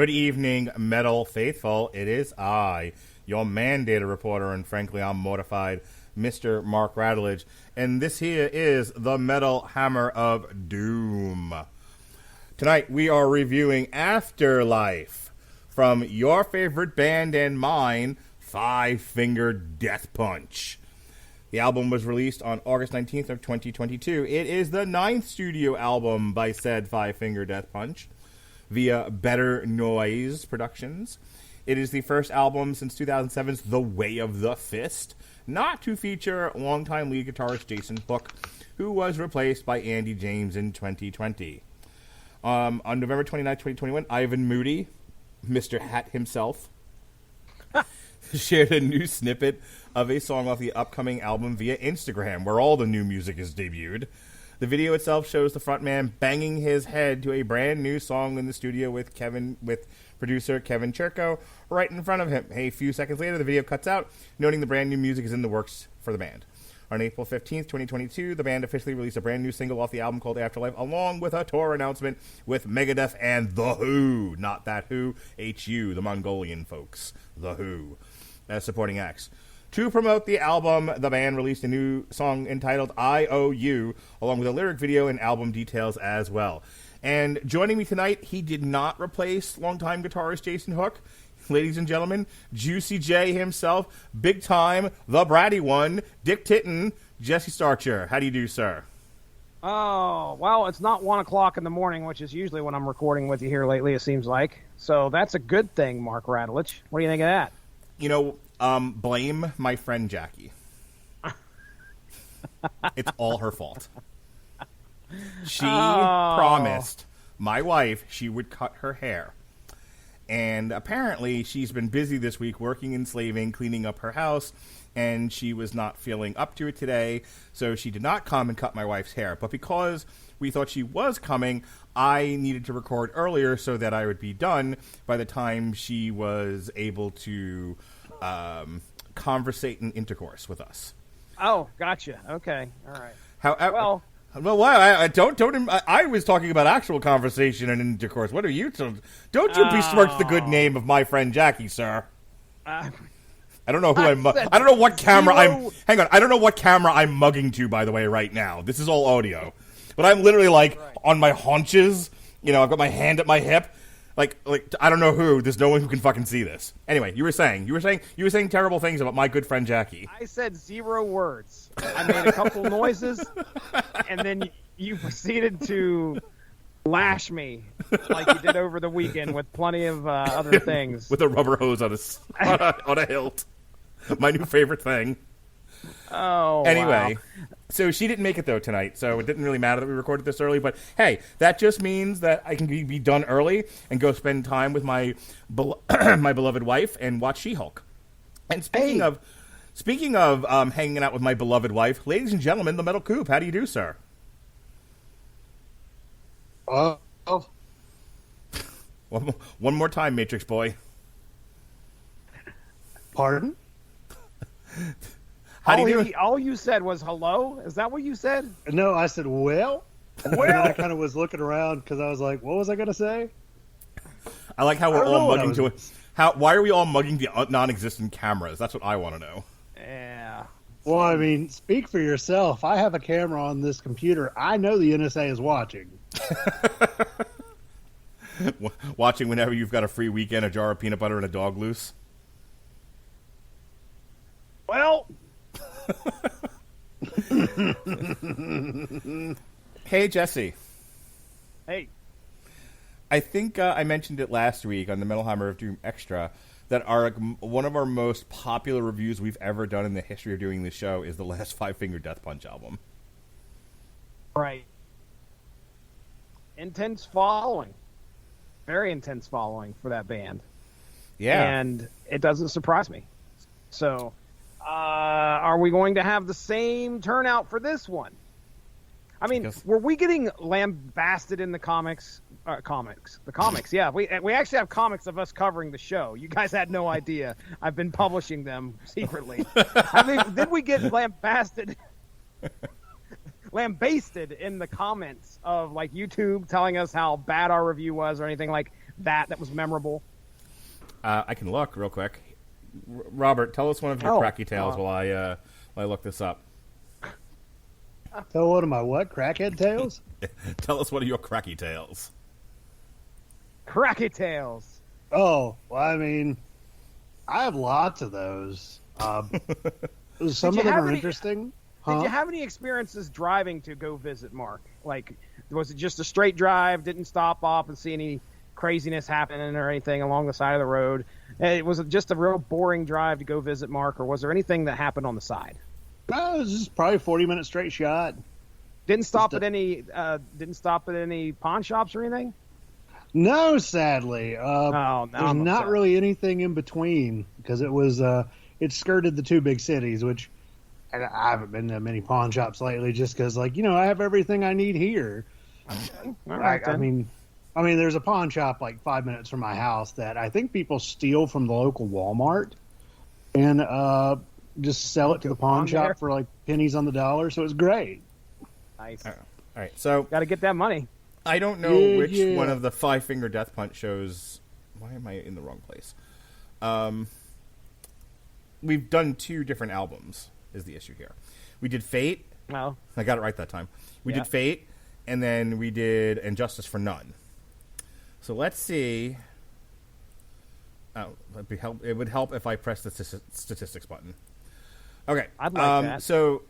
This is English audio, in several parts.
Good evening, Metal Faithful. It is I, your mandated reporter, and frankly, I'm mortified, Mr. Mark Radulich. And this here is the Metal Hammer of Doom. Tonight, we are reviewing AfterLife from your favorite band and mine, Five Finger Death Punch. The album was released on August 19th of 2022. It is the 9th studio album by said Five Finger Death Punch via Better Noise Productions. It is the first album since 2007's The Way of the Fist not to feature longtime lead guitarist Jason Hook, who was replaced by Andy James in 2020. On November 29, 2021, Ivan Moody, Mr. Hat himself, shared a new snippet of a song off the upcoming album via Instagram, where all the new music is debuted. The video itself shows the frontman banging his head to a brand new song in the studio with producer Kevin Cherko right in front of him. A few seconds later, the video cuts out, noting the brand new music is in the works for the band. On April 15th, 2022, the band officially released a brand new single off the album called AfterLife, along with a tour announcement with Megadeth and The Who, not that Who, H-U, the Mongolian folks, The Who, as supporting acts. To promote the album, the band released a new song entitled I O U, along with a lyric video and album details as well. And joining me tonight, he did not replace longtime guitarist Jason Hook. Ladies and gentlemen, Juicy J himself, big time, the bratty one, Dick Titten, Jesse Starcher. How do you do, sir? Oh, well, it's not 1 o'clock in the morning, which is usually when I'm recording with you here lately, it seems like. So that's a good thing, Mark Radulich. What do you think of that? You know, blame my friend Jackie. It's all her fault. She promised my wife she would cut her hair. And apparently she's been busy this week working and slaving, cleaning up her house, and she was not feeling up to it today, so she did not come and cut my wife's hair. But because we thought she was coming, I needed to record earlier so that I would be done by the time she was able to conversate and intercourse with us. Oh, gotcha. Okay, all right. However, I was talking about actual conversation and intercourse. What are you? Don't you besmirch the good name of my friend Jackie, sir. I don't know who I don't know what camera Hang on. I don't know what camera I'm mugging to, by the way, right now. This is all audio, but I'm literally on my haunches. You know, I've got my hand at my hip. Like I don't know who. There's no one who can fucking see this. Anyway, you were saying terrible things about my good friend Jackie. I said 0 words. I made a couple noises, and then you proceeded to lash me like you did over the weekend with plenty of other things. With a rubber hose on a hilt. My new favorite thing. Oh, anyway. Wow. So she didn't make it, though, tonight, so it didn't really matter that we recorded this early, but hey, that just means that I can be done early and go spend time with my my beloved wife and watch She-Hulk. And speaking of hanging out with my beloved wife, ladies and gentlemen, the Metal Coop, how do you do, sir? One more time, Matrix Boy. Pardon? All you said was hello? Is that what you said? No, I said, well. And then I kind of was looking around because I was like, what was I going to say? I like how we're all mugging to it. Why are we all mugging the non-existent cameras? That's what I want to know. Yeah. Well, I mean, speak for yourself. I have a camera on this computer. I know the NSA is watching. Watching whenever you've got a free weekend, a jar of peanut butter, and a dog loose? Well... Hey, Jesse. Hey. I think I mentioned it last week on the Metal Hammer of Doom Extra that one of our most popular reviews we've ever done in the history of doing this show is the last Five Finger Death Punch album. Right. Intense following. Very intense following for that band. Yeah. And it doesn't surprise me. So... are we going to have the same turnout for this one? I mean, were we getting lambasted in the comics? The comics, yeah. We actually have comics of us covering the show. You guys had no idea. I've been publishing them secretly. I mean, did we get lambasted lambasted in the comments of like YouTube telling us how bad our review was or anything. Like that was memorable? I can look real quick. Robert, tell us one of your cracky tales while I look this up. Tell one of my what? Crackhead tales? Tell us one of your cracky tales. Cracky tales. Oh, well, I mean, I have lots of those. Some of them are interesting. Did you have any experiences driving to go visit Mark? Like, was it just a straight drive? Didn't stop off and see any craziness happening or anything along the side of the road? Was it just a real boring drive to go visit Mark, or was there anything that happened on the side? No, it was just probably a 40-minute straight shot. Didn't stop at any pawn shops or anything? No, sadly. No, there's not really anything in between because it skirted the two big cities, which I haven't been to many pawn shops lately just because, I have everything I need here. All right, I mean, there's a pawn shop 5 minutes from my house that I think people steal from the local Walmart and just sell it to the pawn shop for pennies on the dollar. So it's great. Nice. All right, so got to get that money. I don't know which one of the Five Finger Death Punch shows. Why am I in the wrong place? We've done 2 different albums. Is the issue here? We did Fate. Well, I got it right that time. We did Fate, and then we did And Justice for None. So let's see. Oh, it would help if I pressed the statistics button. Okay. I'd like that. So,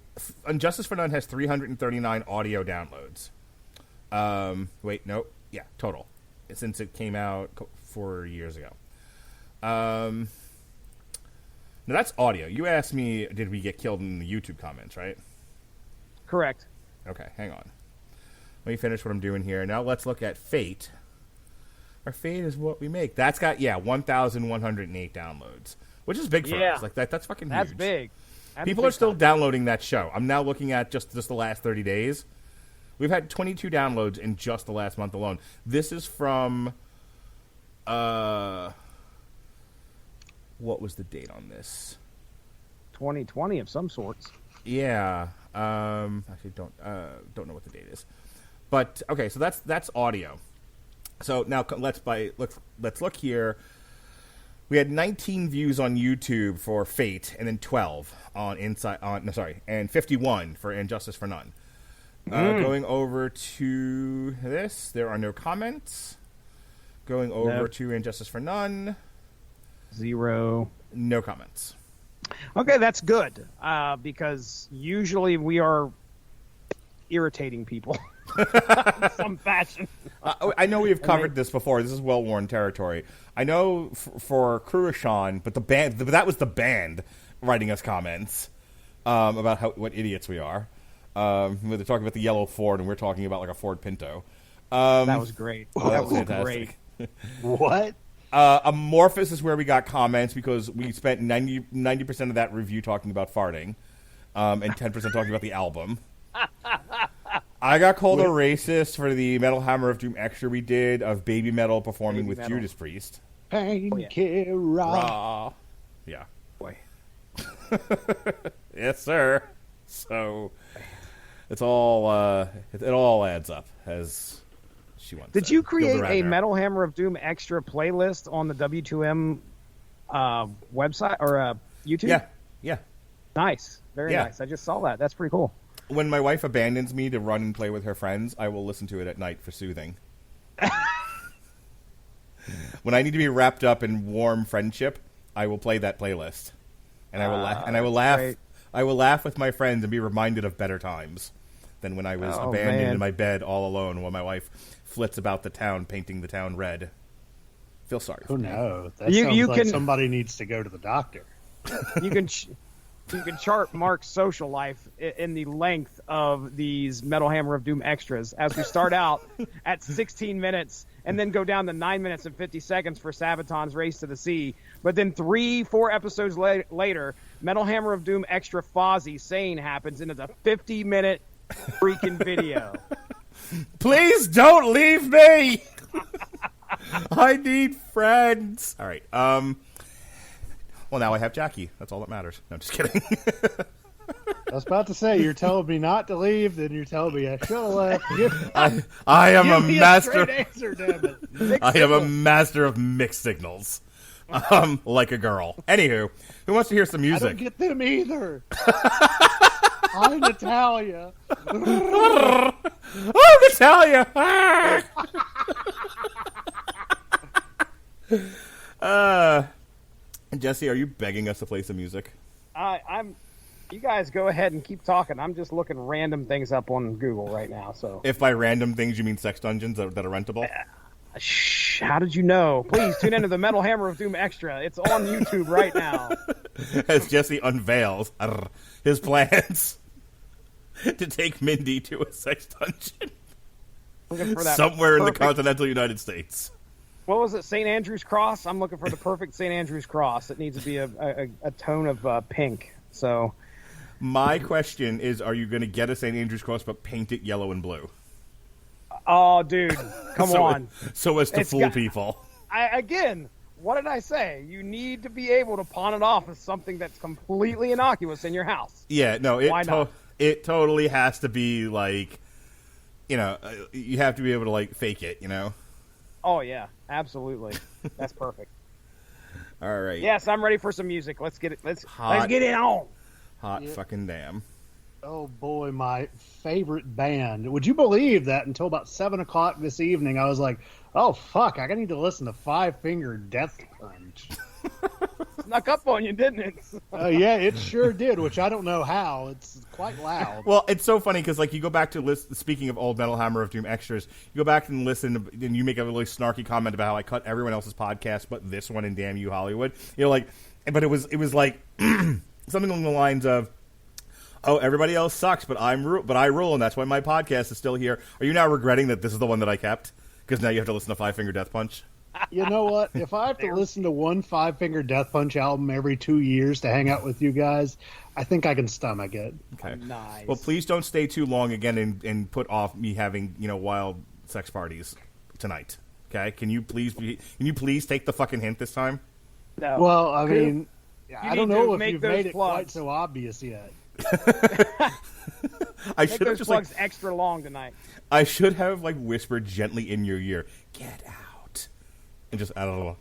Justice for None has 339 audio downloads. Wait, no. Yeah, total. Since it came out 4 years ago. Now, that's audio. You asked me, did we get killed in the YouTube comments, right? Correct. Okay, hang on. Let me finish what I'm doing here. Now let's look at Fate. Our Fate is what we make. That's got, 1,108 downloads, which is big for us. That's fucking huge. That's big. People are still downloading that show. I'm now looking at just the last 30 days. We've had 22 downloads in just the last month alone. This is from... what was the date on this? 2020 of some sorts. Yeah. Actually, don't know what the date is. But okay, so that's audio. So now let's look here. We had 19 views on YouTube for Fate, and then 12 and 51 for Injustice for None. Going over to this, there are no comments. Going over to Injustice for None, 0. No comments. Okay, that's good because usually we are irritating people in some fashion. I know we've covered this before. This is well-worn territory. I know for Cruishan, but that was the band writing us comments about what idiots we are. They're talking about the yellow Ford, and we're talking about a Ford Pinto. That was great. That was fantastic. Great. What? Amorphous is where we got comments because we spent 90% of that review talking about farting, and 10% talking about the album. I got called a racist for the Metal Hammer of Doom extra we did of Baby Metal performing with Judas Priest. Painkiller. Yeah. Boy. Yes, sir. So it all adds up as she wants. Did you create a Metal Hammer of Doom extra playlist on the W2M website or YouTube? Yeah. Nice. Very nice. I just saw that. That's pretty cool. When my wife abandons me to run and play with her friends, I will listen to it at night for soothing. When I need to be wrapped up in warm friendship, I will play that playlist, and I will laugh. And I will laugh. Great. I will laugh with my friends and be reminded of better times than when I was abandoned in my bed all alone while my wife flits about the town painting the town red. Feel sorry. Oh no, that sounds like somebody needs to go to the doctor. You can chart Mark's social life in the length of these Metal Hammer of Doom extras as we start out at 16 minutes and then go down to 9 minutes and 50 seconds for Sabaton's Race to the Sea. But then 3-4 episodes later, Metal Hammer of Doom extra Fozzy Sane happens and it's a 50-minute freaking video. Please don't leave me! I need friends. All right. Well, now I have Jackie. That's all that matters. No, I'm just kidding. I was about to say, you're telling me not to leave, then you're telling me I should have left. I am a Give me master. straight answer, damn it. I am a master of mixed signals. Like a girl. Anywho, who wants to hear some I music? don't get them either. Hi, Natalia. Oh, Natalia! Jesse, are you begging us to play some music? I'm. You guys go ahead and keep talking. I'm just looking random things up on Google right now. So, If by random things you mean sex dungeons that are rentable? shh, how did you know? Please tune into the Metal Hammer of Doom Extra. It's on YouTube right now. As Jesse unveils his plans to take Mindy to a sex dungeon Looking for that somewhere in the perfect- continental United States. What was it? St. Andrew's Cross. I'm looking for the perfect St. Andrew's Cross. It needs to be a tone of pink. So. My question is, are you going to get a St. Andrew's Cross but paint it yellow and blue? Oh, dude, come on. So as to It's fool got- people. Again, what did I say? You need to be able to pawn it off as something that's completely innocuous in your house. Yeah, no, Why not? it totally has to be like, you have to be able to like fake it, Oh, yeah, absolutely. That's perfect. All right. Yes, I'm ready for some music. Let's get it. Let's Hot. get it on. Hot fucking damn. Oh boy, my favorite band. Would you believe that until about 7 o'clock this evening, I was like, oh fuck, I need to listen to Five Finger Death Punch. Snuck up on you, didn't it? Yeah, it sure did, which I don't know how. It's quite loud. Well, it's so funny because like you go back to listen. Speaking of old Metal Hammer of Doom extras, you go back and listen, and you make a really snarky comment about how I cut everyone else's podcast, but this one in Damn You Hollywood. But it was like something along the lines of, "Oh, everybody else sucks, but I rule, and that's why my podcast is still here." Are you now regretting that this is the one that I kept because now you have to listen to Five Finger Death Punch? You know what? If I have to listen to one Five Finger Death Punch album every 2 years to hang out with you guys, I think I can stomach it. Okay. Nice. Well, please don't stay too long again and put off me having wild sex parties tonight. Okay? Can you please take the fucking hint this time? No. Well, I mean, I don't need know to if make you've those made it quite plugs. so obvious yet. I Make should have those just plugs extra long tonight. I should have whispered gently in your ear, "Get out," and just a little.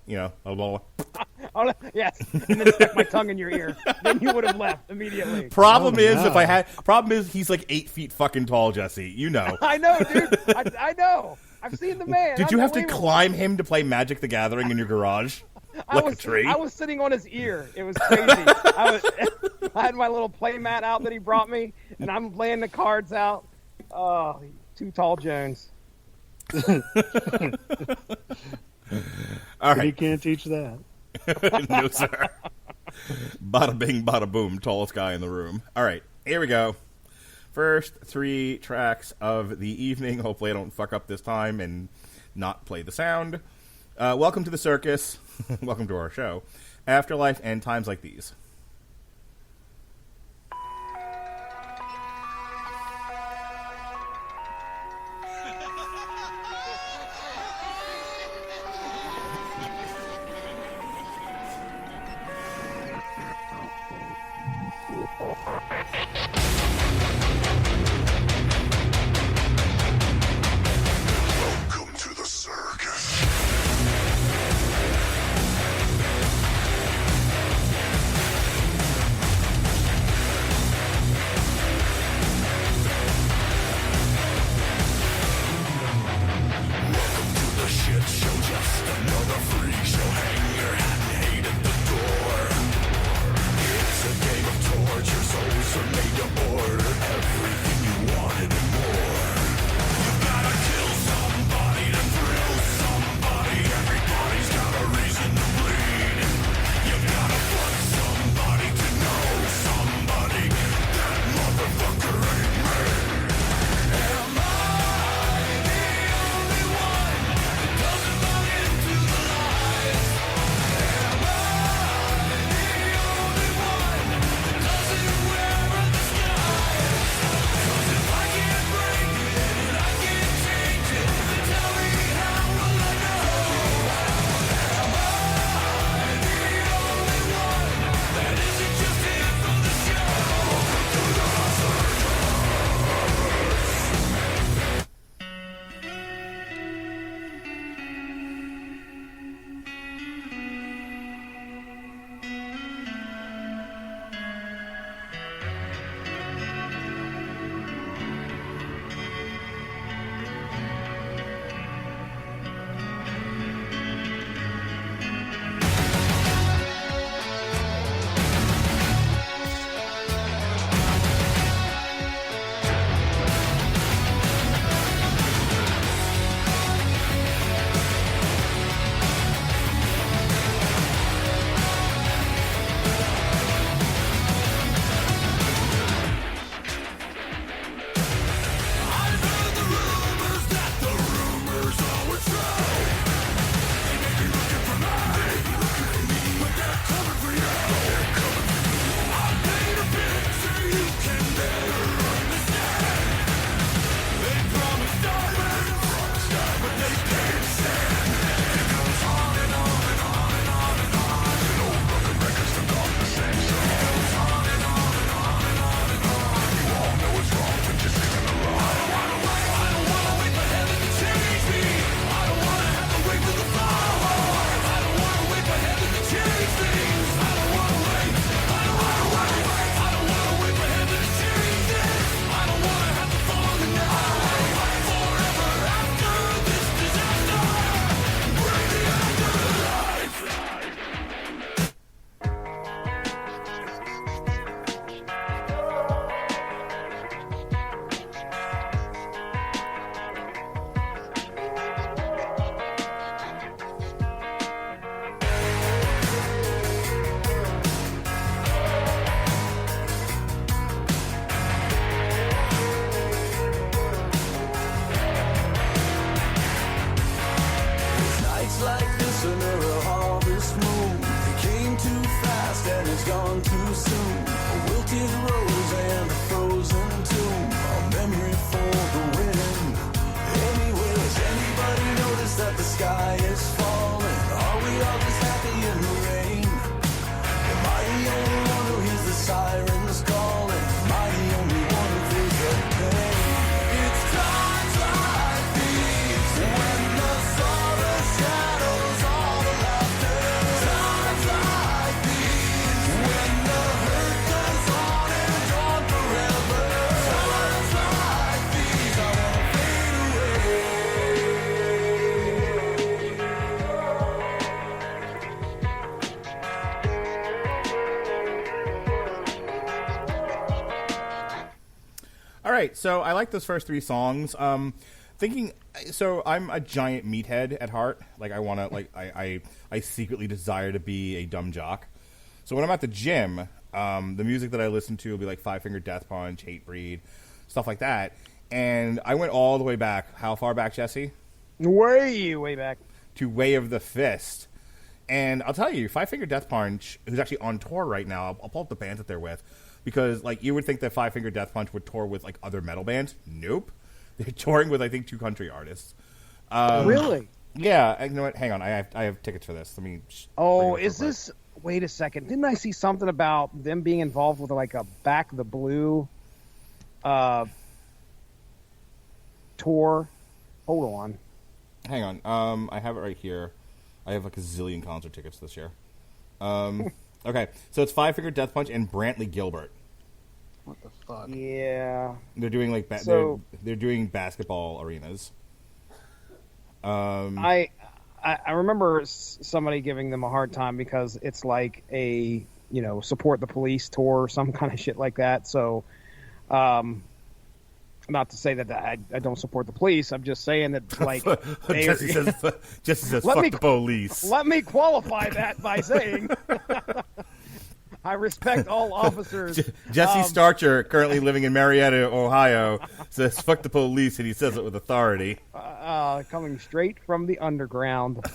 Oh, yes, and then stuck my tongue in your ear. Then you would have left immediately. Problem Oh, is, no. problem is he's like 8 feet fucking tall, Jesse. You know. I know, dude. I know. I've seen the man. Did you have to Unbelievable. climb him to play Magic the Gathering in your garage? Like a tree? I was sitting on his ear. It was crazy. I had my little play mat out that he brought me, and I'm laying the cards out. Oh, Too Tall Jones. All You right. can't teach that. No, sir. Bada bing, bada boom, tallest guy in the room. All right, here we go. First 3 tracks of the evening. Hopefully I don't fuck up this time and not play the sound. Welcome to the circus. Welcome to our show. Afterlife and Times Like These. Welcome to the circus. fast and it's gone too soon. A wilted rose and a frozen tomb, a memory for the win. Anyways, anybody notice that the sky is falling? Are we all just happy in the rain? Am I the only one who hears the sirens calling? Am I the only one who feels the pain? It's times like these when the sorrow shadows all the laughter. Times like these when the hurt goes on and on forever. Times like these I wanna fade away. All right, so I like those first three songs. So I'm a giant meathead at heart. Like I want to, I secretly desire to be a dumb jock. So when I'm at the gym, the music that I listen to will be like Five Finger Death Punch, Hatebreed, stuff like that. And I went all the way back. How far back, Jesse? Way back. To Way of the Fist. And I'll tell you, Five Finger Death Punch, who's actually on tour right now, I'll pull up the bands that they're with. Because, like, you would think that Five Finger Death Punch would tour with, like, other metal bands. Nope. They're touring with, I think, 2 country artists. Really? Yeah. You know what? Hang on. I have tickets for this. Let me... Oh, is this... Wait a second. Didn't I see something about them being involved with, like, a Back the Blue tour? Hold on. Hang on. I have it right here. I have, like, a zillion concert tickets this year. Okay. So it's Five Finger Death Punch and Brantley Gilbert. What the fuck? Yeah. They're doing like they're doing basketball arenas. I remember somebody giving them a hard time because it's like a support the police tour or some kind of shit like that. So, not to say that I don't support the police. I'm just saying that like Jesse says fuck the police. Let me qualify that by saying. I respect all officers. Jesse Starcher, currently living in Marietta, Ohio, says fuck the police, and he says it with authority. Coming straight from the underground.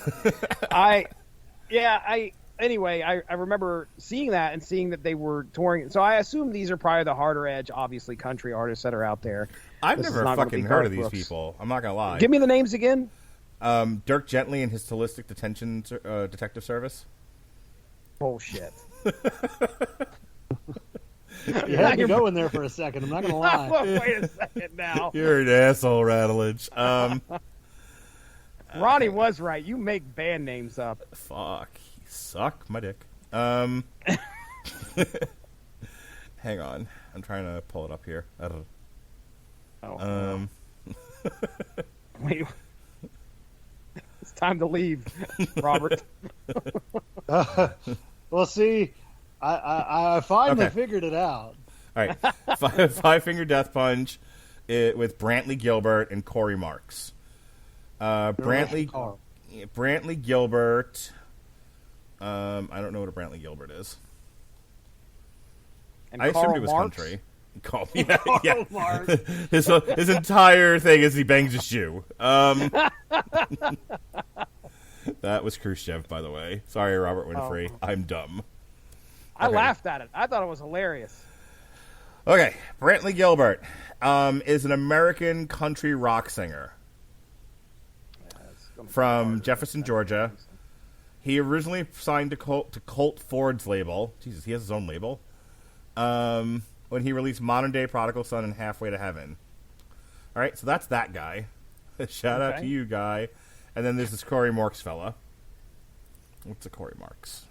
Anyway, I remember seeing that and seeing that they were touring. So I assume these are probably the harder edge, obviously, country artists that are out there. I've never fucking heard of these people. I'm not going to lie. Give me the names again. Dirk Gently and his Holistic Detention Detective Service. Bullshit. You had to go in there for a second. I'm not going to lie. Wait a second now. You're an asshole, Radulich. Ronnie was right. You make band names up. Fuck. You suck my dick. Hang on. I'm trying to pull it up here. I don't know. Wait. It's time to leave, Robert. Well, see, I finally figured it out. All right. Five Finger Death Punch with Brantley Gilbert and Corey Marks. Brantley Gilbert. I don't know what a Brantley Gilbert is. And I assumed Karl it was Marx? country. Yeah. His entire thing is he bangs a shoe. That was Khrushchev, by the way. Sorry, Robert Winfrey. I'm dumb. I laughed at it. I thought it was hilarious. Okay, Brantley Gilbert is an American country rock singer from Jefferson, Georgia. He originally signed to Colt Ford's label. Jesus, he has his own label. When he released Modern Day Prodigal Son and Halfway to Heaven. All right, so that's that guy. Shout out to you, guy. And then there's this Corey Marks fella. What's a Corey Marks?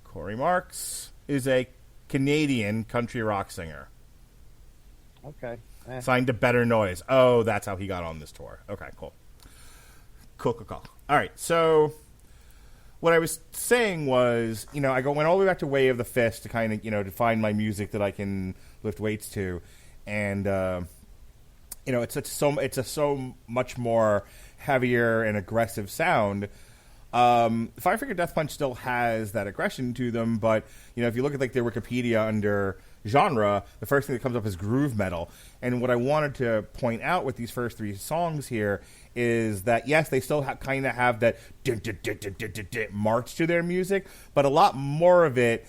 Corey Marks is a Canadian country rock singer. Okay. Signed to Better Noise. Oh, that's how he got on this tour. Okay, cool. Cool. All right, so what I was saying was, I went all the way back to Way of the Fist to kind of, to find my music that I can lift weights to. And, it's a so much more heavier and aggressive sound. Five Finger Death Punch still has that aggression to them, but, if you look at, like, their Wikipedia under, genre, the first thing that comes up is groove metal. And what I wanted to point out with these first 3 songs here is that, yes, they still kind of have that march to their music, but a lot more of it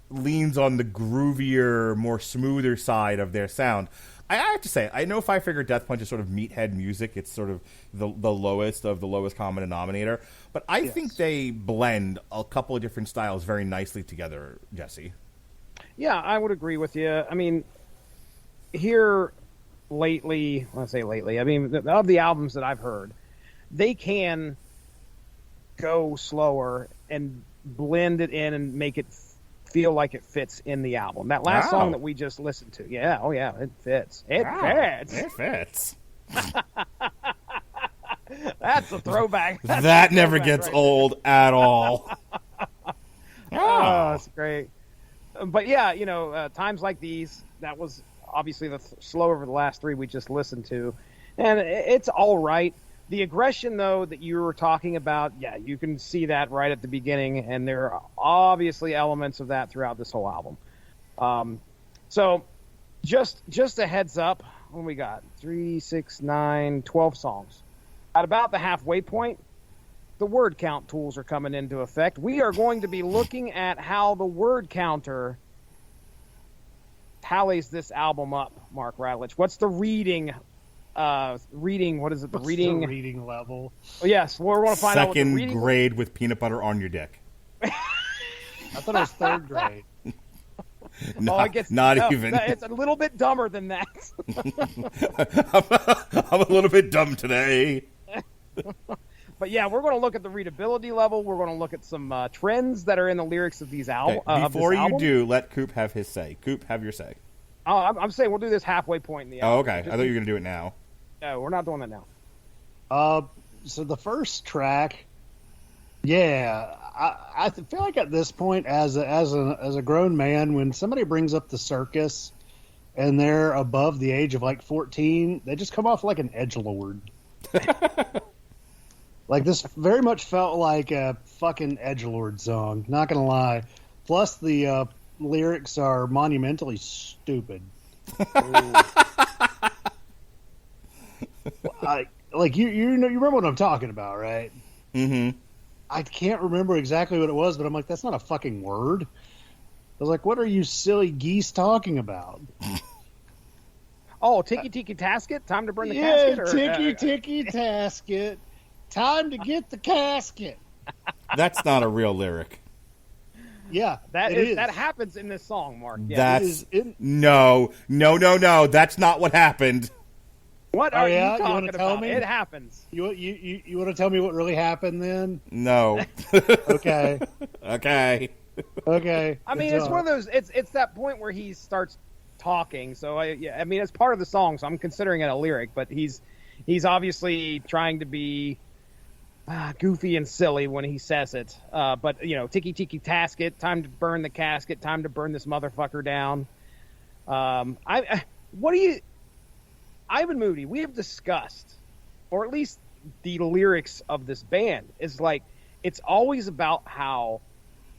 leans on the groovier, more smoother side of their sound. I have to say, I know Five Finger Death Punch is sort of meathead music. It's sort of the lowest of the lowest common denominator. But I think they blend a couple of different styles very nicely together, Jesse. Yeah, I would agree with you. I mean, here lately, when I say lately, I mean, of the albums that I've heard, they can go slower and blend it in and make it feel like it fits in the album. That last song that we just listened to. Yeah, oh yeah, it fits. It fits. It fits. That's a throwback. That never gets old at all. Oh, that's great. But yeah, times like these, that was obviously the slow over the last 3 we just listened to. And it's all right. The aggression, though, that you were talking about, yeah, you can see that right at the beginning, and there are obviously elements of that throughout this whole album. So just a heads up, what do we got? 3, 6, 9, 12 songs. At about the halfway point, the word count tools are coming into effect. We are going to be looking at how the word counter tallies this album up, Mark Radulich. What's the reading? What is it? What's the reading level? Oh, yes, we're going to find out what the Second reading grade with peanut butter on your dick. I thought it was 3rd grade. I guess not even. It's a little bit dumber than that. I'm a little bit dumb today. But yeah, we're going to look at the readability level. We're going to look at some trends that are in the lyrics of these albums. Before you do, let Coop have his say. Coop, have your say. Oh, I'm saying we'll do this halfway point in the album. Oh, okay. I thought you were going to do it now. No, we're not doing that now. So the first track, yeah, I feel like at this point, as a grown man, when somebody brings up the circus and they're above the age of like 14, they just come off like an edgelord. Like, this very much felt like a fucking edgelord song. Not gonna lie. Plus, the lyrics are monumentally stupid. You remember what I'm talking about, right? Mm-hmm. I can't remember exactly what it was, but I'm like, that's not a fucking word. I was like, what are you silly geese talking about? Oh, ticky ticky tasket, time to burn the casket. Yeah, ticky tasket, time to get the casket. That's not a real lyric. Yeah, that happens in this song, Mark. Yeah. No. That's not what happened. What are you talking you want to tell about? me? It happens. You want to tell me what really happened then? No. Okay. Okay. Okay. I mean, it's one of those. It's that point where he starts talking. So I mean, it's part of the song, so I'm considering it a lyric. But he's obviously trying to be goofy and silly when he says it. But ticky ticky tasket, time to burn the casket, time to burn this motherfucker down. Ivan Moody, we have discussed, or at least the lyrics of this band is like, it's always about how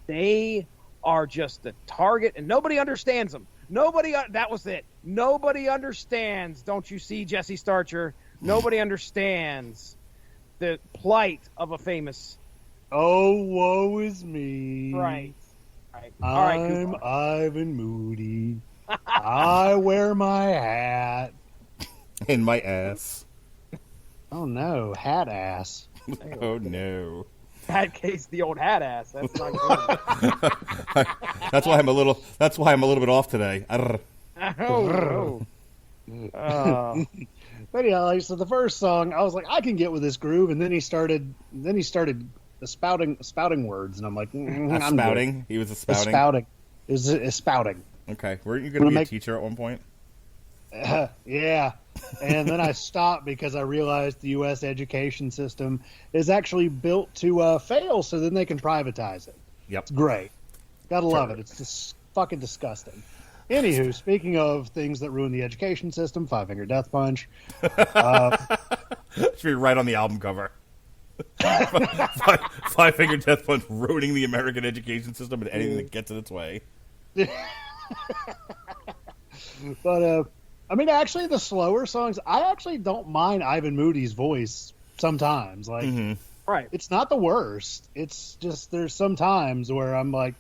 they are just the target and nobody understands them. That was it. Nobody understands. Don't you see, Jesse Starcher? Nobody understands the plight of a famous. Oh, woe is me. Right. I'm Ivan Moody. I wear my hat. In my ass. Oh no, hat ass. Oh no. That case, the old hat ass. That's not good. That's why I'm a little bit off today. Oh. But yeah, so the first song, I was like, I can get with this groove, and then he started spouting words, and I'm like, I'm spouting. Good. He was a spouting. Spouting. Is spouting. Okay, weren't you going to be a teacher at one point? Yeah, and then I stopped because I realized the U.S. education system is actually built to fail, so then they can privatize it. Yep, it's great. Gotta love it. It's just fucking disgusting. Anywho, speaking of things that ruin the education system, Five Finger Death Punch. Should be right on the album cover. Five Finger Death Punch ruining the American education system and anything that gets in its way. But I mean, actually, the slower songs, I actually don't mind Ivan Moody's voice sometimes. Like, Right. it's not the worst. It's just there's some times where I'm like,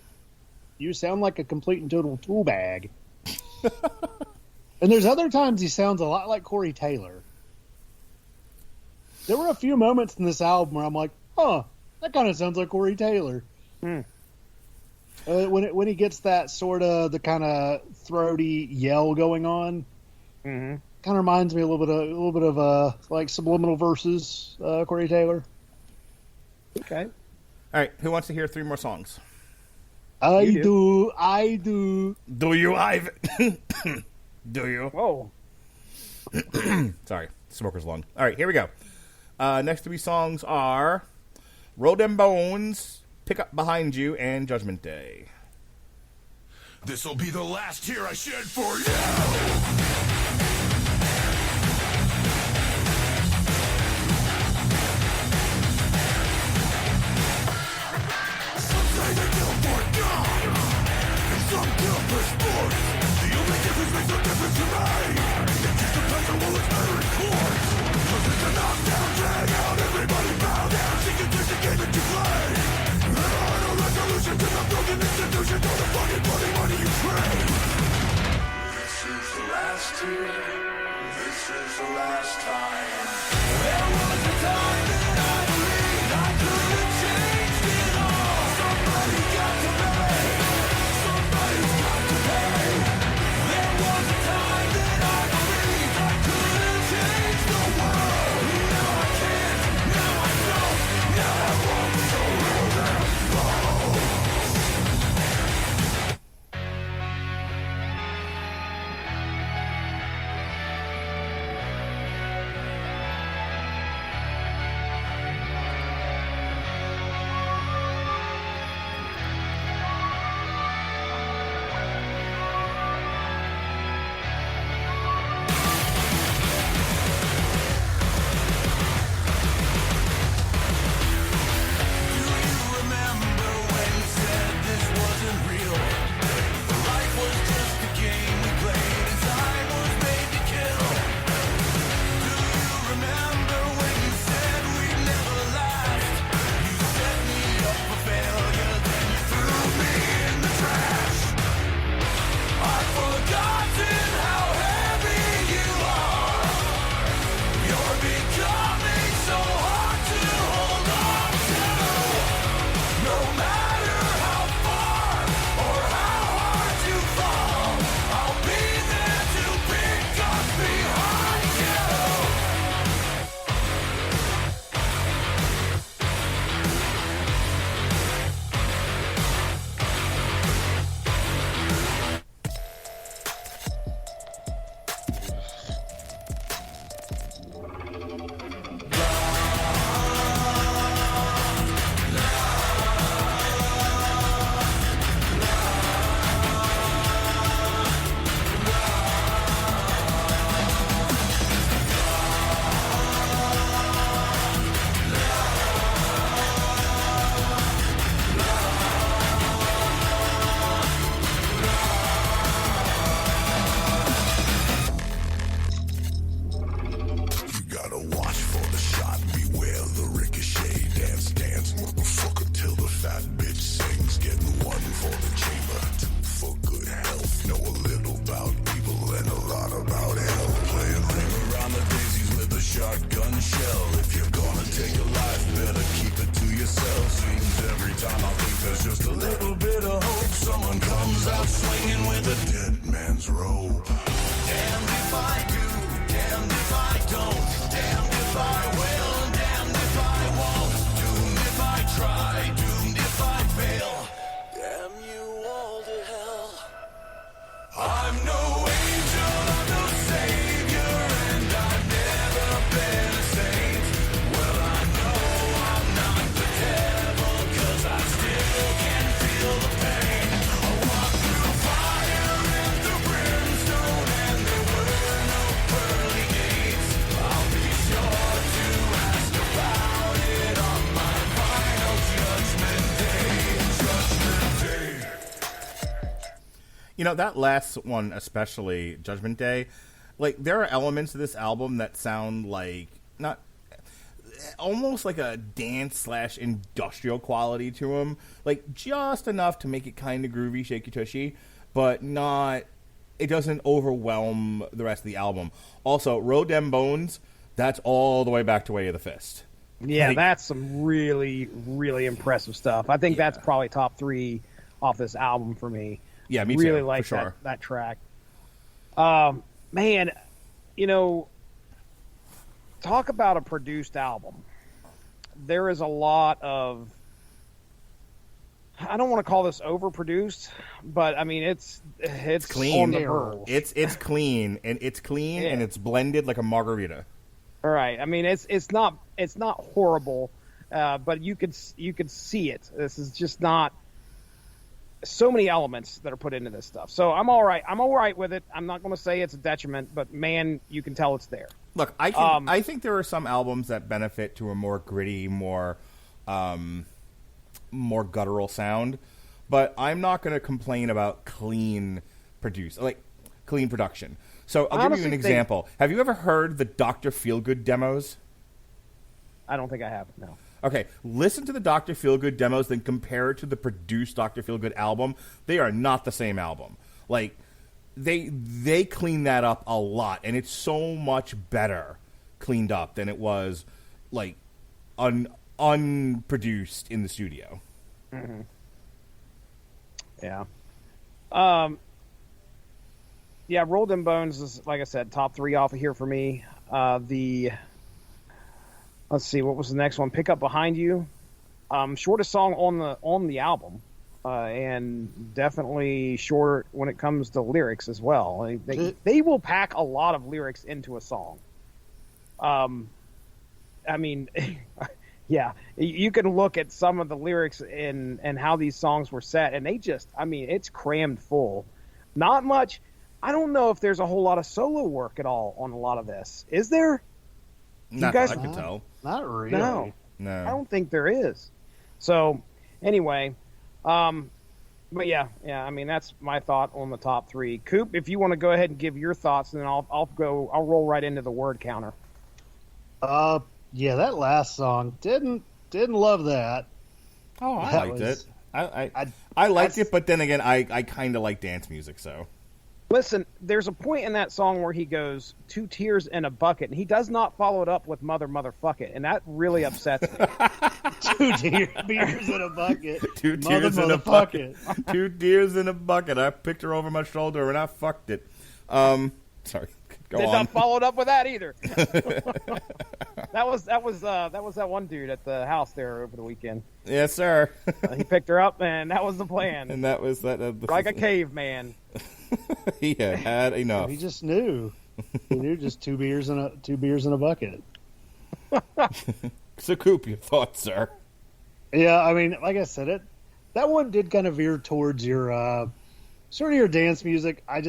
you sound like a complete and total tool bag. And there's other times he sounds a lot like Corey Taylor. There were a few moments in this album where I'm like, huh, that kind of sounds like Corey Taylor. When he gets that sort of the kind of throaty yell going on, kind of reminds me a little bit of like Subliminal Verses, Corey Taylor. Okay. All right, who wants to hear 3 more songs? I do. Do you, Ivan? Do you? Whoa. Sorry, smoker's lung. All right, here we go. Next 3 songs are Roll Them Bones, Pick Up Behind You, and Judgment Day. This'll be the last tear I shed for you. Some kill for sport. The only difference makes no difference to me. It just depends on what it's better in court. Cause it's a knockdown, drag out, everybody bow down. Sing it, there's a game that you play. There are no resolution to the broken institution. All the fucking bloody money you trade. This is the last tear. This is the last time. There was a time that I believed I could have changed it all. Somebody got to pay. You know, that last one, especially, Judgment Day, like, there are elements of this album that sound like, not, almost like a dance/industrial quality to them. Like, just enough to make it kind of groovy, shaky tushy, but not, it doesn't overwhelm the rest of the album. Also, Road Dem Bones, that's all the way back to Way of the Fist. Yeah, Like, that's some really, really impressive stuff. I think that's probably top 3 off this album for me. Yeah, me really too, like for sure. that track. Man, you know, talk about a produced album. There is a lot of, I don't want to call this overproduced, but I mean it's clean. on the verge. It's clean, and it's clean, and it's blended like a margarita. All right. I mean it's not horrible, but you could see it. This is just not so many elements that are put into this stuff. So I'm all right. I'm all right with it. I'm not going to say it's a detriment, but man, you can tell it's there. Look, I think there are some albums that benefit to a more gritty, more guttural sound, but I'm not going to complain about clean production. So I'll give you an example. Have you ever heard the Dr. Feelgood demos? I don't think I have. No. Okay, listen to the Dr. Feelgood demos, then compare it to the produced Dr. Feelgood album. They are not the same album. Like, they clean that up a lot, and it's so much better cleaned up than it was, like, unproduced in the studio. Mm-hmm. Yeah. Yeah, Roll Them Bones is, like I said, top 3 off of here for me. Let's see, what was the next one? Pick Up Behind You. Shortest song on the album, and definitely short when it comes to lyrics as well. They will pack a lot of lyrics into a song. I mean, yeah, you can look at some of the lyrics and how these songs were set, and it's crammed full. Not much. I don't know if there's a whole lot of solo work at all on a lot of this. Is there? Not that I can tell. Not really. No. I don't think there is. So, anyway, but yeah, I mean, that's my thought on the top 3. Coop, if you want to go ahead and give your thoughts, and then I'll roll right into the word counter. Yeah, that last song didn't love that. Oh, I liked it. I liked it, but then again, I kind of like dance music, so. Listen, there's a point in that song where he goes, 2 tears in a bucket, and he does not follow it up with motherfuck it, and that really upsets me. 2 tears in a bucket. 2 tears in a bucket. 2 tears in a bucket. I picked her over my shoulder and I fucked it. Sorry. Go Did on. not follow it up with that either. That was that one dude at the house there over the weekend. Yes, sir. He picked her up, and that was the plan. And that was that. Like a caveman. He had enough. He just knew. He knew just 2 beers in a bucket. So, Coop, your thoughts, sir? Yeah, I mean, like I said, that one did kind of veer towards your sort of your dance music. I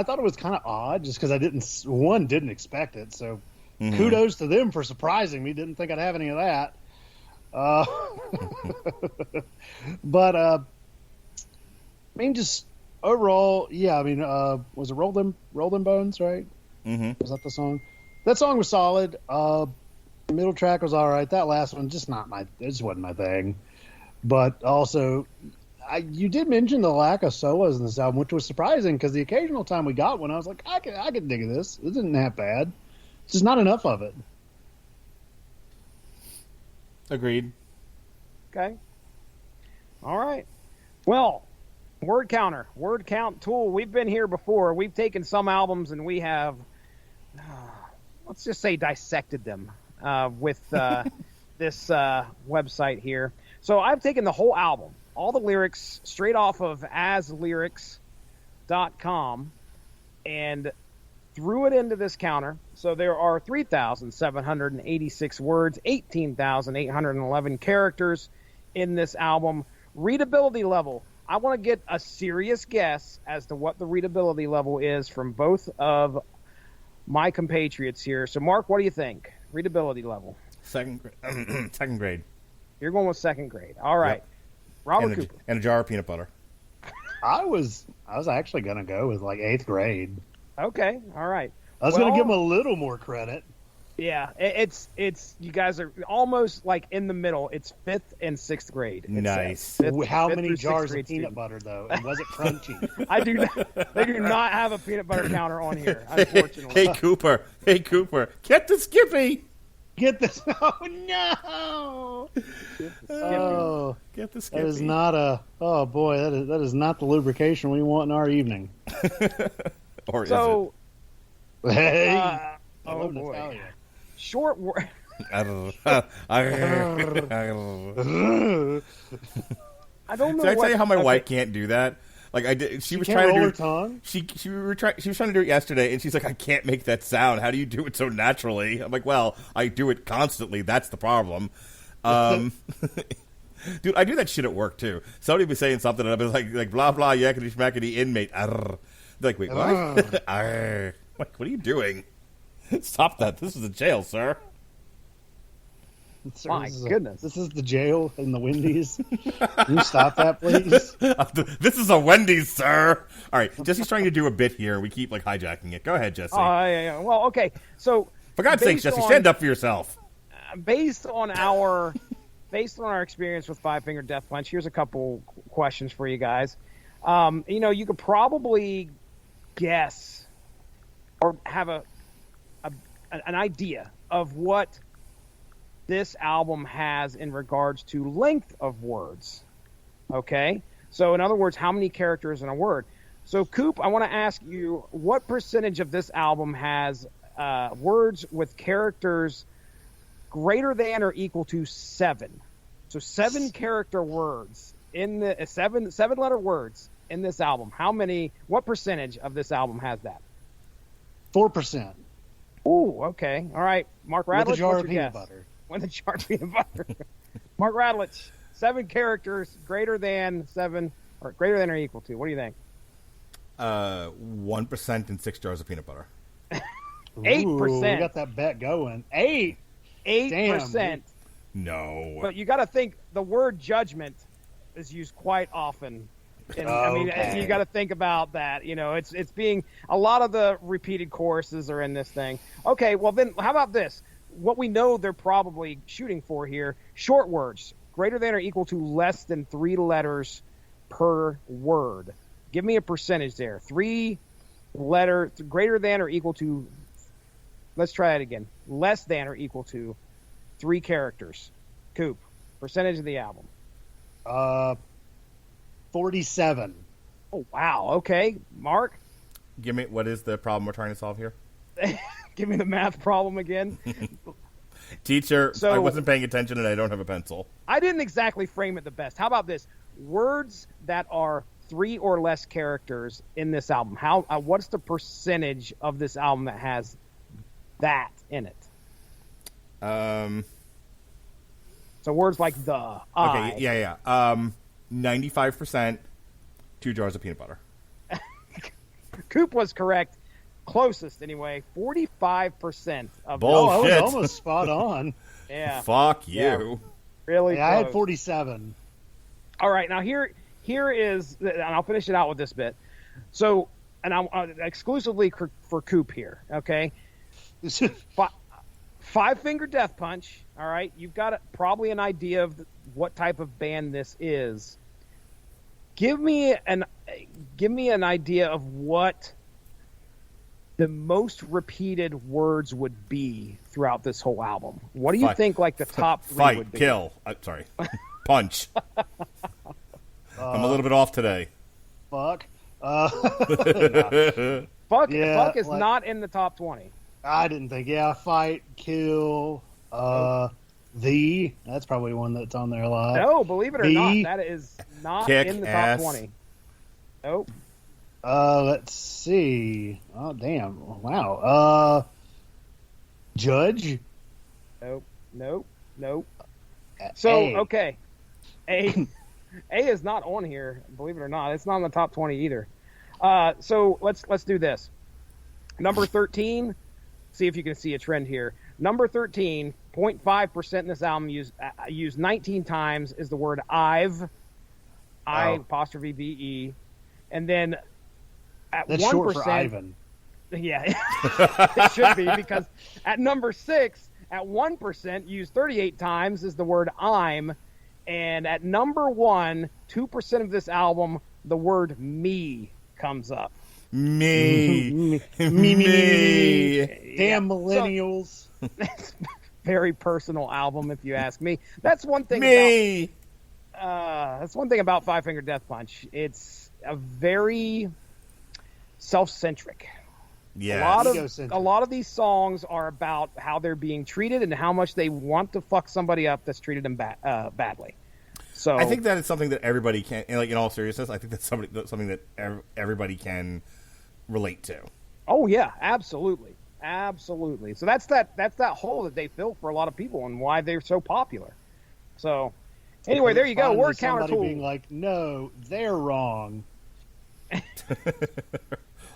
thought it was kind of odd just because I didn't expect it. So kudos to them for surprising me. Didn't think I'd have any of that. But I mean, just overall, yeah. I mean, was it Roll Them Bones, right? Mm-hmm. Was that the song? That song was solid. Middle track was all right. That last one, it just wasn't my thing. But also, you did mention the lack of solos in this album, which was surprising because the occasional time we got one, I was like, I could dig this. It isn't that bad. It's just not enough of it. Agreed. Okay. All right. Well, word count tool. We've been here before. We've taken some albums and we have, let's just say, dissected them with this website here. So I've taken the whole album, all the lyrics, straight off of aslyrics.com, and threw it into this counter. So there are 3,786 words, 18,811 characters in this album. Readability level. I want to get a serious guess as to what the readability level is from both of my compatriots here. So, Mark, what do you think? Readability level. Second grade. You're going with second grade. All right. Yep. Robert Cooper. And a jar of peanut butter. I was actually going to go with like 8th grade. Okay, all right. I was going to give them a little more credit. Yeah, it's you guys are almost like in the middle. It's 5th and 6th grade. Nice. How many jars of peanut butter though? And was it crunchy? I do not. They do not have a peanut butter counter on here, unfortunately. Hey Cooper, get the Skippy. Get this! Oh no! Oh, Get the Skippy. that is not a. Oh boy, that is not the lubrication we want in our evening. Or is So, Hey, oh boy, short word. it? I don't know. Did I tell you how my wife can't do that? Like I did, she was can't trying roll to her do. tongue? She was trying to do it yesterday, and she's like, "I can't make that sound. How do you do it so naturally?" I'm like, "Well, I do it constantly. That's the problem." Dude, I do that shit at work too. Somebody be saying something, and I'll be like blah blah yakety schmackety inmate. Arr. They're like, wait, what? Arr. Like, what are you doing? Stop that! This is a jail, sir. Sir, My goodness. This is the jail in the Wendy's. Can you stop that, please? This is a Wendy's, sir. All right, Jesse's trying to do a bit here. We keep like hijacking it. Go ahead, Jesse. Yeah. Well, okay. So, For God's sake, Jesse, stand up for yourself. based on our experience with Five Finger Death Punch, here's a couple questions for you guys. You could probably guess or have an idea of what this album has in regards to length of words. Okay? So in other words, how many characters in a word? So Coop, I want to ask you, what percentage of this album has words with characters greater than or equal to 7? So 7 character words in the 7 letter words in this album. What percentage of this album has that? 4%. Ooh, okay. All right. Mark Radulich, With a jar what's of your peanut guess? butter. With a jar of peanut butter. Mark Radulich, 7 characters greater than 7, or greater than or equal to. What do you think? 1% and 6 jars of peanut butter. 8%. Ooh, we got that bet going. 8%. 8%. No. But you got to think the word judgment is used quite often. And, I mean, Okay. you got to think about that. It's being a lot of the repeated choruses are in this thing. Okay, well then, how about this? What we know they're probably shooting for here: short words greater than or equal to less than 3 letters per word. Give me a percentage there. 3 letter greater than or equal to. Let's try it again. Less than or equal to 3 characters. Coop, percentage of the album. 47. Oh, wow. Okay. Mark? Give me, what is the problem we're trying to solve here? Give me the math problem again. Teacher, So- I wasn't paying attention and I don't have a pencil. I didn't exactly frame it the best. How about this? Words that are 3 or less characters in this album. What's the percentage of this album that has that in it? So words like the, I. Okay, yeah. 95%, 2 jars of peanut butter. Coop was correct. Closest, anyway. 45% of Bull- I was shit. almost spot on. Yeah. Fuck you. Yeah. Really Yeah, I had close. 47. All right, now here is, and I'll finish it out with this bit. So, and I'm exclusively for Coop here, okay? Five Finger Death Punch. All right, you've got probably an idea of what type of band this is. Give me an idea of what the most repeated words would be throughout this whole album. What do you Fight. think, like the top 3 Fight, would be? kill. Sorry. Punch. I'm a little bit off today. Fuck. Fuck Yeah, is like- not in the top 20. I didn't think. Yeah, fight, kill, that's probably one that's on there a lot. No, believe it or The- not, that is not Kick in the top ass. 20. Nope. Let's see. Oh, damn. Wow. Judge? Nope. So, A. okay. A is not on here, believe it or not. It's not in the top 20 either. So let's do this. Number 13, see if you can see a trend here. Number 13, 0.5% in this album used 19 times is the word I've. I Oh. apostrophe VE. And then at That's 1%, short for Ivan. Yeah, it should be, because at number 6, at 1%, used 38 times is the word I'm. And at number 1, 2% of this album, the word me comes up. Me. Damn millennials. Very personal album, if you ask me. That's one thing. Me. That's one thing about Five Finger Death Punch. It's a very self-centric. Yeah. A lot of these songs are about how they're being treated and how much they want to fuck somebody up that's treated them badly. So I think that is something that everybody can, like, in all seriousness, I think that's something that everybody can relate to. Oh yeah, absolutely. Absolutely. So that's that hole that they fill for a lot of people and why they're so popular. So anyway, there you go. Word counter tool. Being like, no, they're wrong.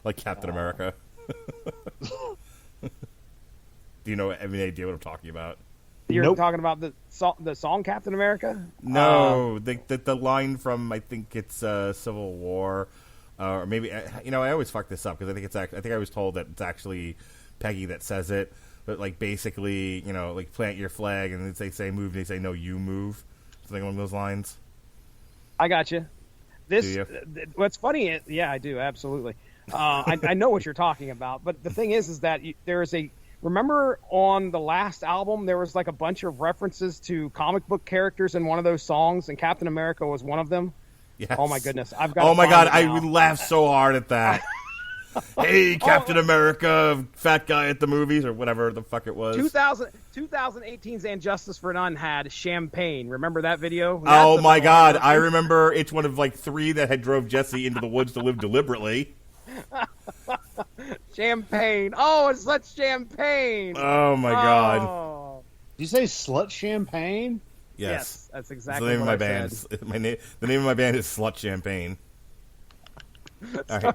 Like Captain America. Do you know any idea what I'm talking about? You're talking about the song Captain America? No, the line from, I think it's Civil War, or maybe, I always fuck this up because I think I was told that it's actually Peggy that says it, but like basically, like plant your flag, and they say move, and they say no, you move, something along those lines. I got you. Do you? What's funny? Yeah, I do, absolutely. I know what you're talking about, but the thing is that there is a. Remember on the last album, there was like a bunch of references to comic book characters in one of those songs, and Captain America was one of them. Yes. Oh my goodness, I've got. Oh my god, I would laugh so hard at that. Hey, Captain America, fat guy at the movies, or whatever the fuck it was. 2018's And Justice for None had Champagne. Remember that video? Oh my god, I remember. It's one of like 3 that had drove Jesse into the woods to live deliberately. Champagne. Oh, it's such champagne. Oh my god. Did you say Slut Champagne? Yes, that's exactly the name what of my I band. said. The name of my band is Slut Champagne. All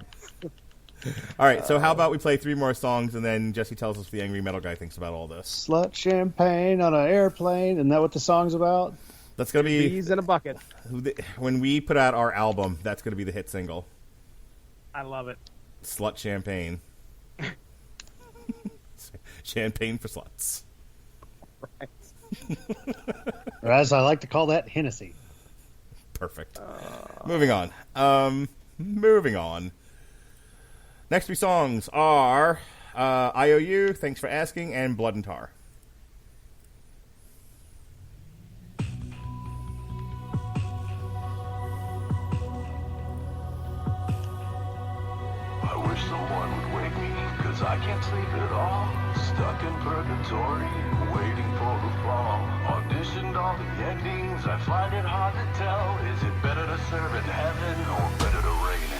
right. So how about we play 3 more songs, and then Jesse tells us what the angry metal guy thinks about all this. Slut Champagne on an airplane. Isn't that what the song's about? That's gonna be Bees in a bucket. When we put out our album, that's gonna be the hit single. I love it. Slut Champagne. Champagne for sluts. Right. Or as I like to call that, Hennessy. Perfect. Moving on. Next 3 songs are IOU, Thanks for Asking, and Blood and Tar. I wish someone would wake me, cause I can't sleep at all. Stuck in purgatory, waiting for the fall. Auditioned all the endings, I find it hard to tell. Is it better to serve in heaven or better to reign in?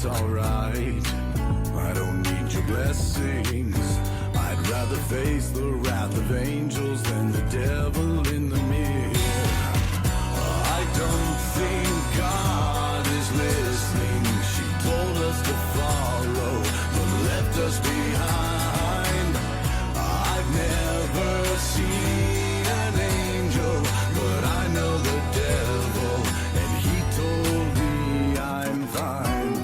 it's alright. I don't need your blessings. I'd rather face the wrath of angels than the devil in the mirror. I don't think God is listening. She told us to follow, but left us behind. I've never seen an angel, but I know the devil, and he told me I'm fine.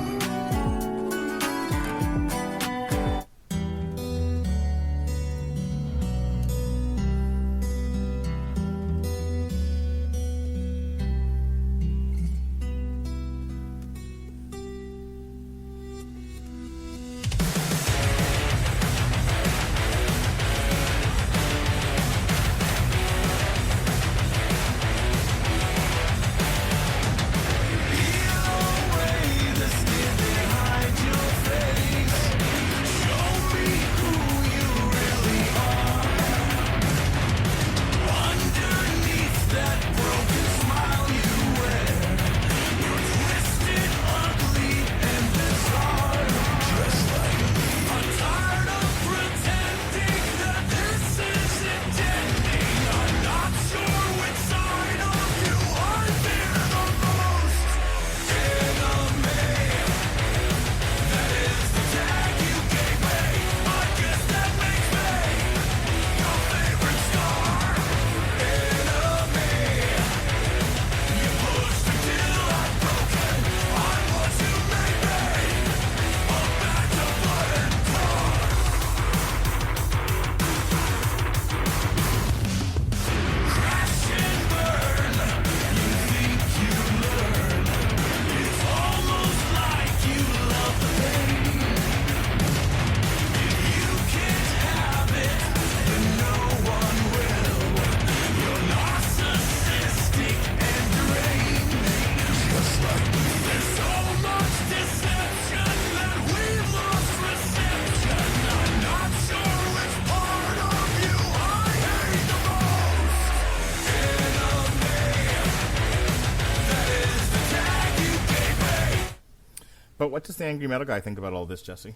But what does the angry metal guy think about all this, Jesse?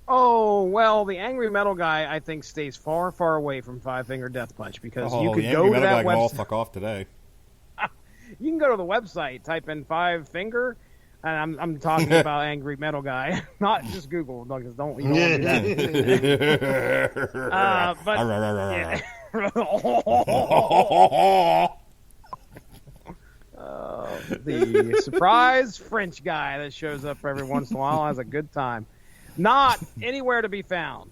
Oh, well, the angry metal guy, I think, stays far, far away from Five Finger Death Punch because you could the go angry to metal that guy can all website. fuck off today. You can go to the website, type in Five Finger, and I'm talking about angry metal guy, not just Google, because don't you don't do that. But yeah. The surprise French guy that shows up every once in a while has a good time. Not anywhere to be found.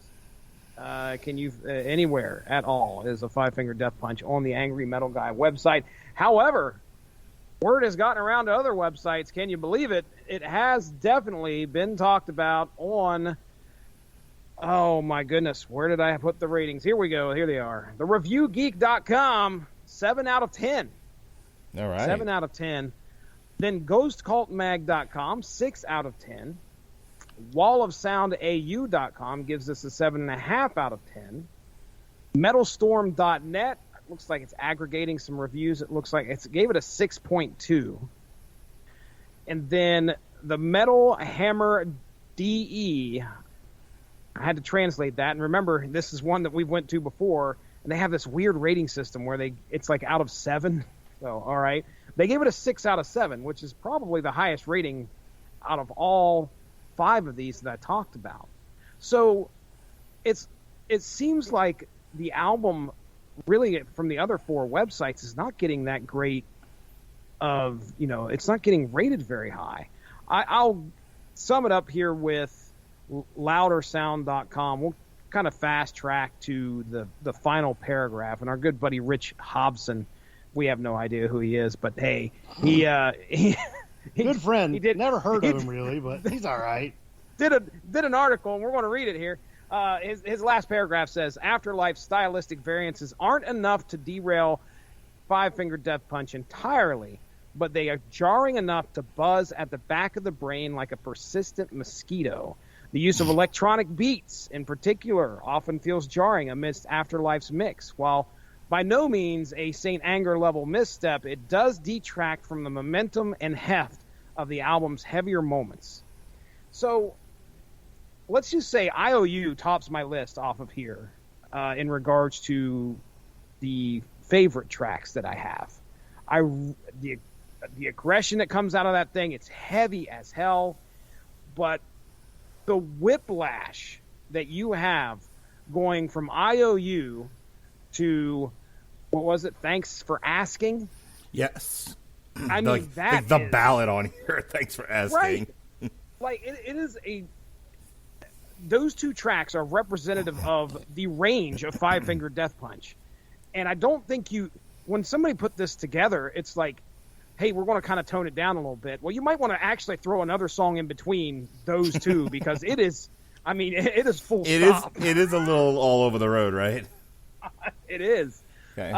Can you anywhere at all is a Five Finger Death Punch on the Angry Metal Guy website. However, word has gotten around to other websites. Can you believe it? It has definitely been talked about on. Oh my goodness, where did I put the ratings? Here we go. Here they are. The ReviewGeek.com, 7 out of 10. All right. 7 out of 10. Then GhostCultMag.com, 6 out of 10. WallOfSoundAU.com gives us a 7.5 out of 10. MetalStorm.net, looks like it's aggregating some reviews. It looks like it gave it a 6.2. And then the Metal Hammer DE, I had to translate that. And remember, this is one that we went to before, and they have this weird rating system where it's like out of 7. So, all right. They gave it a 6 out of 7, which is probably the highest rating out of all 5 of these that I talked about. So it seems like the album, really from the other 4 websites, is not getting that great of, it's not getting rated very high. I'll sum it up here with loudersound.com. We'll kind of fast track to the final paragraph, and our good buddy Rich Hobson, we have no idea who he is, but hey, he good friend. He did, never heard of him really, but he's all right. Did an article, and we're going to read it here. His last paragraph says, "AfterLife stylistic variances aren't enough to derail Five Finger Death Punch entirely, but they are jarring enough to buzz at the back of the brain like a persistent mosquito. The use of electronic beats, in particular, often feels jarring amidst AfterLife's mix. While by no means a St. Anger level misstep, it does detract from the momentum and heft of the album's heavier moments. So let's just say IOU tops my list off of here in regards to the favorite tracks that I have. The aggression that comes out of that thing, it's heavy as hell, but the whiplash that you have going from IOU to, what was it, Thanks for Asking? Yes. I mean, that the is, ballad on here, Thanks for Asking. Right. Like, it is those two tracks are representative of the range of Five Finger Death Punch. And I don't think when somebody put this together, it's like, hey, we're going to kind of tone it down a little bit. Well, you might want to actually throw another song in between those two because it is, I mean, it is full stop. It is a little all over the road, right? It is. Okay.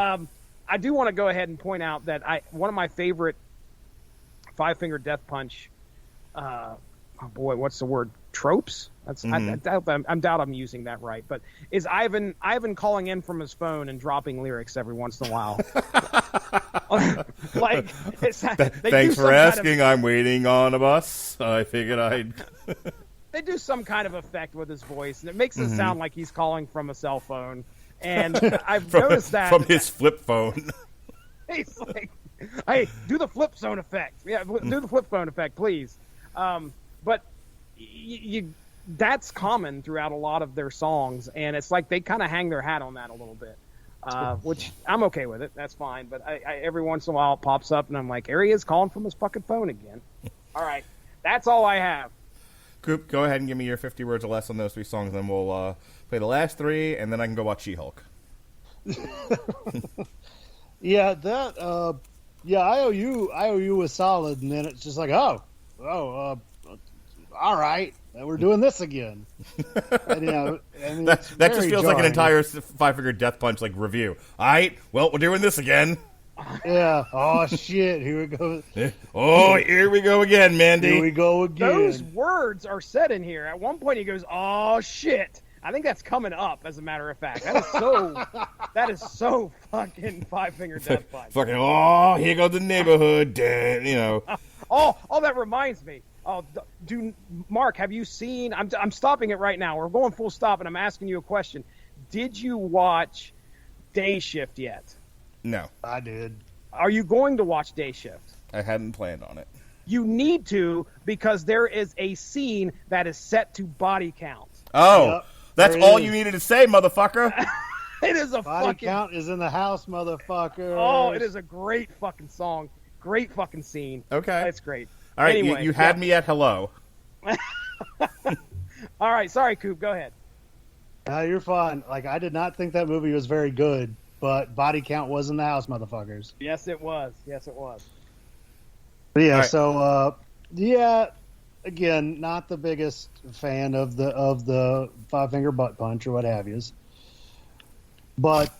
I do want to go ahead and point out that one of my favorite Five Finger Death Punch, what's the word? Tropes? That's I doubt I'm using that right, but is Ivan calling in from his phone and dropping lyrics every once in a while. Like, thanks for asking. I'm waiting on a bus. I figured I'd. They do some kind of effect with his voice, and it makes it sound like he's calling from a cell phone. And I've noticed that from his flip phone. He's like, "Hey, do the flip phone effect. Yeah, do the flip phone effect, please." But that's common throughout a lot of their songs, and it's like they kind of hang their hat on that a little bit, which I'm okay with it. That's fine. But I every once in a while it pops up, and I'm like, "Here he is calling from his fucking phone again." All right, that's all I have. Coop, go ahead and give me your 50 words or less on those three songs, then we'll play the last three, and then I can go watch She-Hulk. Yeah, IOU was solid, and then it's just like, all right, we're doing this again. And, that just feels like an entire Five Finger Death Punch review. All right, well, we're doing this again. Yeah. Oh shit! Here we go. Oh, here we go again, Mandy. Here we go again. Those words are said in here. At one point, he goes, "Oh shit." I think that's coming up, as a matter of fact. That is so fucking Five Finger Death Punch. Fucking, oh, here goes the neighborhood, Oh, that reminds me. Oh, Mark, have you seen? I'm stopping it right now. We're going full stop, and I'm asking you a question. Did you watch Day Shift yet? No, I did. Are you going to watch Day Shift? I hadn't planned on it. You need to, because there is a scene that is set to body count. Oh. Yep. That's all you needed to say, motherfucker. It is a body fucking count is in the house, motherfucker. Oh, it is a great fucking song. Great fucking scene. Okay. It's great. All right, anyway, you had me at hello. All right, sorry, Coop. Go ahead. No, you're fine. I did not think that movie was very good, but body count was in the house, motherfuckers. Yes, it was. Yes, it was. But yeah, right. So again, not the biggest fan of the Five Finger Butt Punch or what have yous, but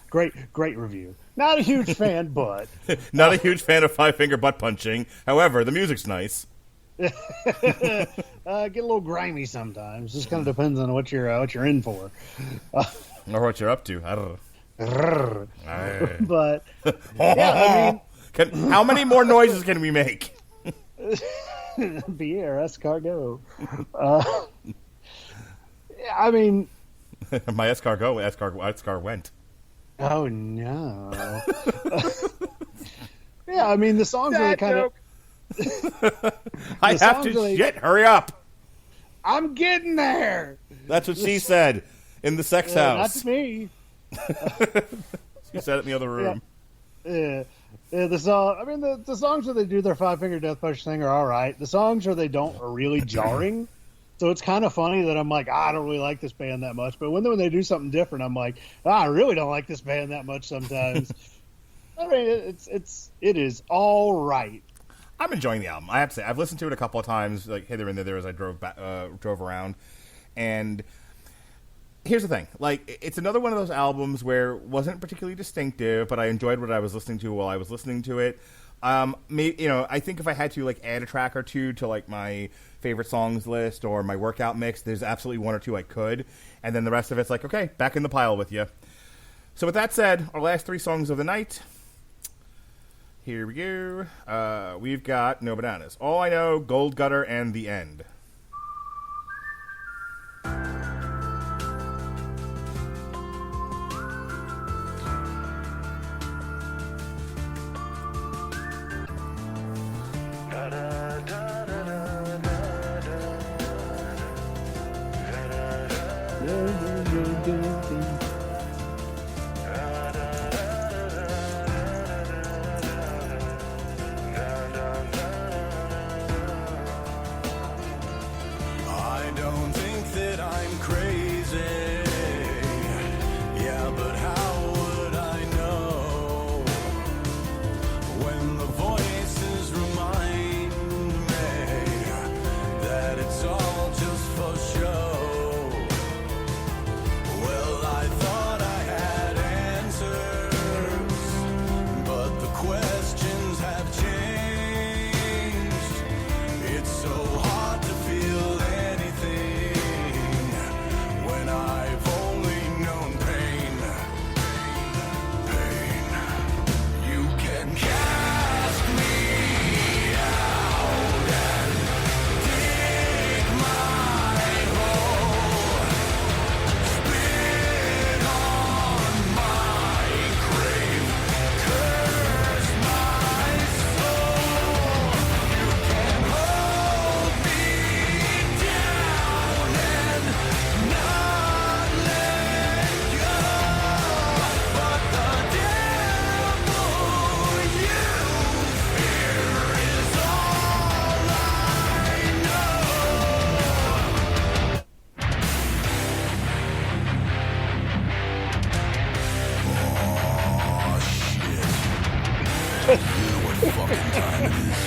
great review. Not a huge fan, but not a huge fan of Five Finger Butt Punching. However, the music's nice. Get a little grimy sometimes. Just kind of depends on what you're in for, or what you're up to. I don't know. But yeah, I mean, how many more noises can we make? Pierre, escargot. I mean, my escar went. Oh no! Yeah, I mean the songs are kind of. I have to shit. Hurry up! I'm getting there. That's what she said in the sex house. Not me. She said it in the other room. Yeah. The song. I mean, the songs where they do their Five Finger Death Punch thing are all right. The songs where they don't are really jarring. So it's kind of funny that I'm like, I don't really like this band that much. But when they do something different, I'm like, I really don't like this band that much sometimes. I mean, it is all right. I'm enjoying the album. I have to say, I've listened to it a couple of times, hither and thither as I drove around. And here's the thing: it's another one of those albums where it wasn't particularly distinctive, but I enjoyed what I was listening to while I was listening to it. I think if I had to add a track or two to my favorite songs list or my workout mix, there's absolutely one or two I could, and then the rest of it's okay, back in the pile with you. So with that said, our last three songs of the night: Here we go. We've got No Bananas. All I Know, Gold Gutter, and The End. I don't think that I'm crazy. Yeah, but how would I know when the voices remind me that it's all just for show? Well, I thought I had answers, but the questions have changed. It's so hard to feel anything when I've only known pain. Pain. You can cast me out and dig my hole. Spit on my grave. Curse my soul. You can hold me down and not let go. But the devil you fear is all I know. Oh, shit. You know what fucking time it is.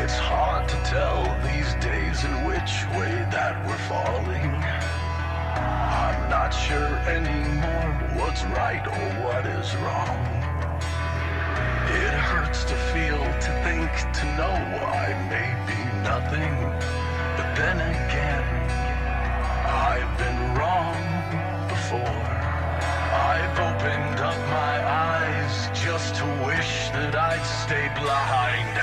It's hard to tell these days in which way that we're falling. I'm not sure anymore what's right or what is wrong. It hurts to feel, to think, to know I may be nothing. But then again, I've been wrong before. I've opened up my eyes just to wish that I'd stay blind.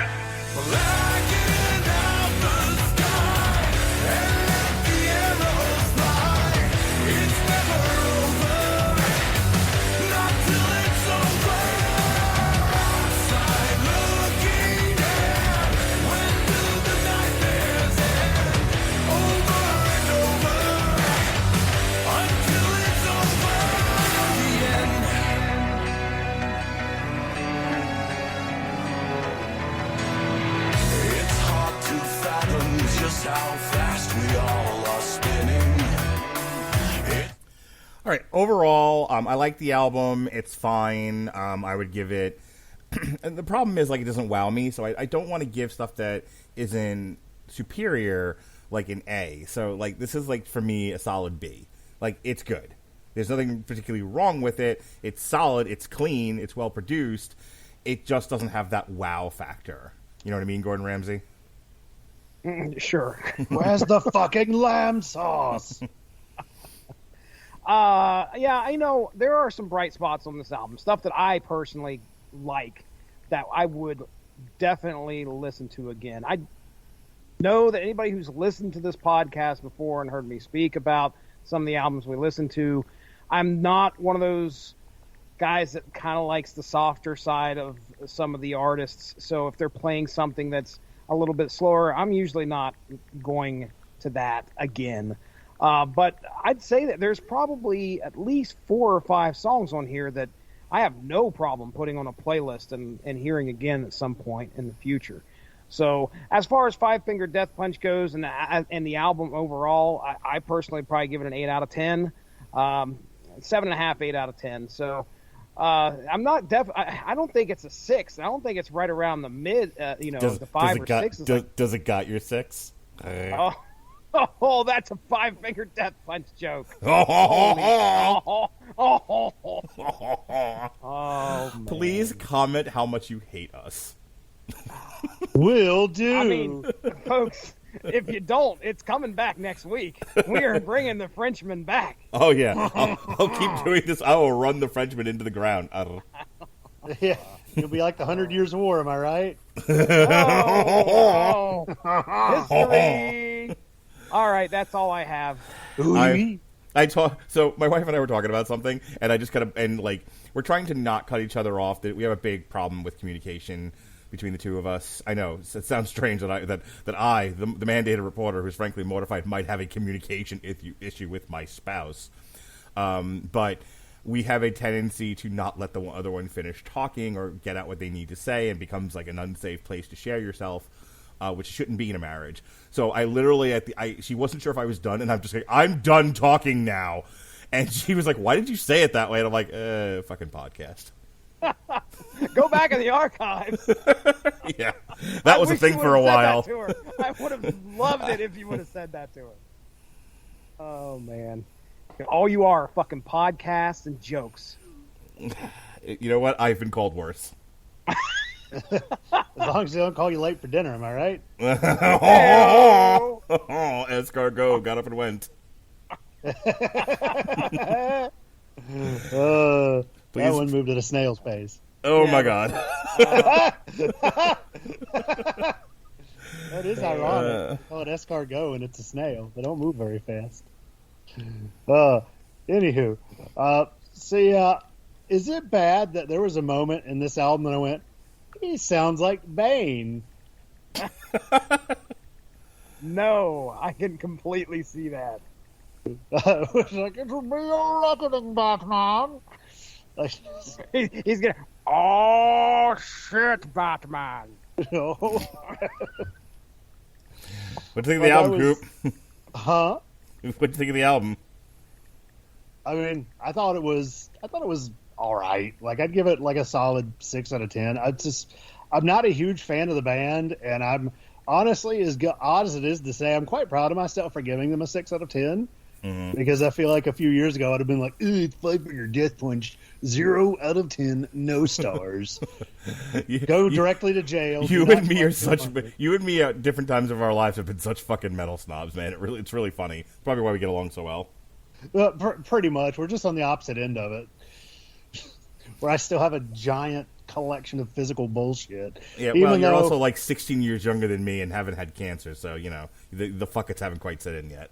Blacking out the sky and let the arrows fly. It's never over, not till it's over. Outside looking in, when do the nightmares end? Over and over, until it's over. The end. It's hard to fathom just how fast we all are spinning. All right. Overall, I like the album. It's fine. I would give it. And the problem is, like, it doesn't wow me. So I don't want to give stuff that isn't superior, like, an A. So, like, this is, like, for me, a solid B. Like, it's good. There's nothing particularly wrong with it. It's solid. It's clean. It's well produced. It just doesn't have that wow factor. You know what I mean, Gordon Ramsay? Sure. Where's the fucking lamb sauce? Yeah, there are some bright spots on this album. Stuff that I personally like that I would definitely listen to again. I know that anybody who's listened to this podcast before and heard me speak about some of the albums we listen to, I'm not one of those guys that kind of likes the softer side of some of the artists. So if they're playing something that's a little bit slower, I'm usually not going to that again. But I'd say that there's probably at least 4 or 5 songs on here that I have no problem putting on a playlist and hearing again at some point in the future. So as far as Five Finger Death Punch goes and the album overall, I personally probably give it an 8 out of 10, 7.5, 8 out of 10. So I'm not I don't think it's a 6. I don't think it's right around the mid, the 5 or 6. Does it got your 6? Oh, that's a Five Finger Death Punch joke. Man. Please comment how much you hate us. Will do. I mean, folks, if you don't, it's coming back next week. We are bringing the Frenchman back. Oh, yeah. I'll keep doing this. I will run the Frenchman into the ground. Yeah, you'll be like the 100 Years of War, am I right? History. All right, that's all I have. So my wife and I were talking about something, and I just kind of, and like, we're trying to not cut each other off. That we have a big problem with communication between the two of us. I know it sounds strange that I, the mandated reporter, who's frankly mortified, might have a communication issue with my spouse. But we have a tendency to not let the other one finish talking or get out what they need to say, and becomes like an unsafe place to share yourself, which shouldn't be in a marriage. So I literally, she wasn't sure if I was done, and I'm just like, I'm done talking now. And she was like, why did you say it that way? And I'm like, fucking podcast. Go back in the archives. Yeah, that was a thing for a while. I would have loved it if you would have said that to her. Oh, man. All you are fucking podcasts and jokes. You know what? I've been called worse. As long as they don't call you late for dinner, am I right? Escargot got up and went. That one moved at a snail's pace. Oh, my God. That is ironic. Call it escargot and it's a snail. They don't move very fast. Anywho, is it bad that there was a moment in this album that I went, he sounds like Bane? No, I can completely see that. I was like, it will be your reckoning, Batman. He's gonna. Oh shit, Batman! What do you think of the album, Coop? Huh? What do you think of the album? I mean, I thought it was all right. Like, I'd give it like a solid 6 out of 10. I'm not a huge fan of the band, and I'm honestly, as odd as it is to say, I'm quite proud of myself for giving them a 6 out of 10. Mm-hmm. Because I feel like a few years ago I'd have been like, it's Five Finger Death Punch, 0 out of 10, no stars. Go directly to jail. You and me at different times of our lives have been such fucking metal snobs, man. It's really funny. It's probably why we get along so well. Pretty much. We're just on the opposite end of it. Where I still have a giant collection of physical bullshit. Yeah, well, you're also like 16 years younger than me and haven't had cancer, so, you know, the fuckets haven't quite set in yet.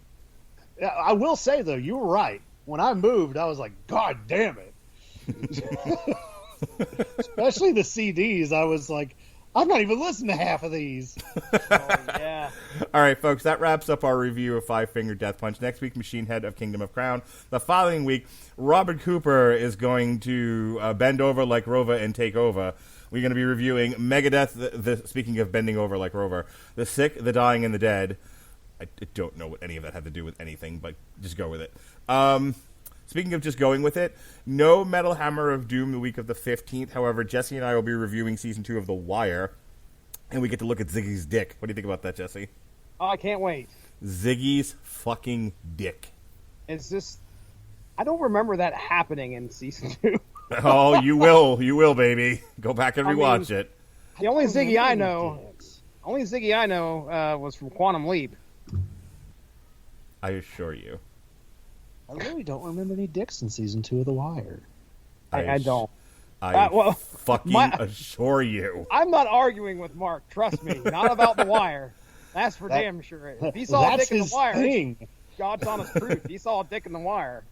I will say, though, you were right. When I moved, I was like, God damn it. Especially the CDs. I was like, I'm not even listening to half of these. Oh, yeah. All right, folks, that wraps up our review of Five Finger Death Punch. Next week, Machine Head of Kingdom of Crown. The following week, Robert Cooper is going to bend over like Rova and take over. We're going to be reviewing Megadeth, speaking of bending over like Rover, The Sick, The Dying, and The Dead. I don't know what any of that had to do with anything, but just go with it. Speaking of just going with it, no Metal Hammer of Doom the week of the 15th. However, Jesse and I will be reviewing Season 2 of The Wire, and we get to look at Ziggy's dick. What do you think about that, Jesse? Oh, I can't wait. Ziggy's fucking dick. It's just... I don't remember that happening in Season 2. Oh, you will, baby. Go back and rewatch it. The only Ziggy I know... Only Ziggy I know was from Quantum Leap. I assure you. I really don't remember any dicks in season 2 of The Wire. I don't. I fucking assure you. I'm not arguing with Mark. Trust me. Not about The Wire. That's for damn sure. If he saw a dick in The Wire, thing. God's honest truth. He saw a dick in The Wire.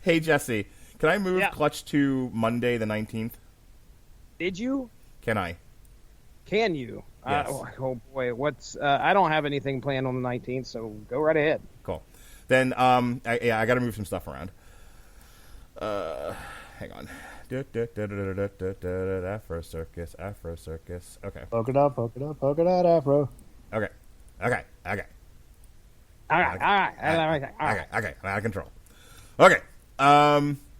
Hey, Jesse, can I move Clutch to Monday the 19th? Did you? Can I? Can you? Yes. Oh boy, I don't have anything planned on the 19th, so go right ahead. Cool. Then, I got to move some stuff around. Hang on. Afro Circus. Okay. Polka dot, afro. Okay. All right. Okay. I'm out of control. Okay.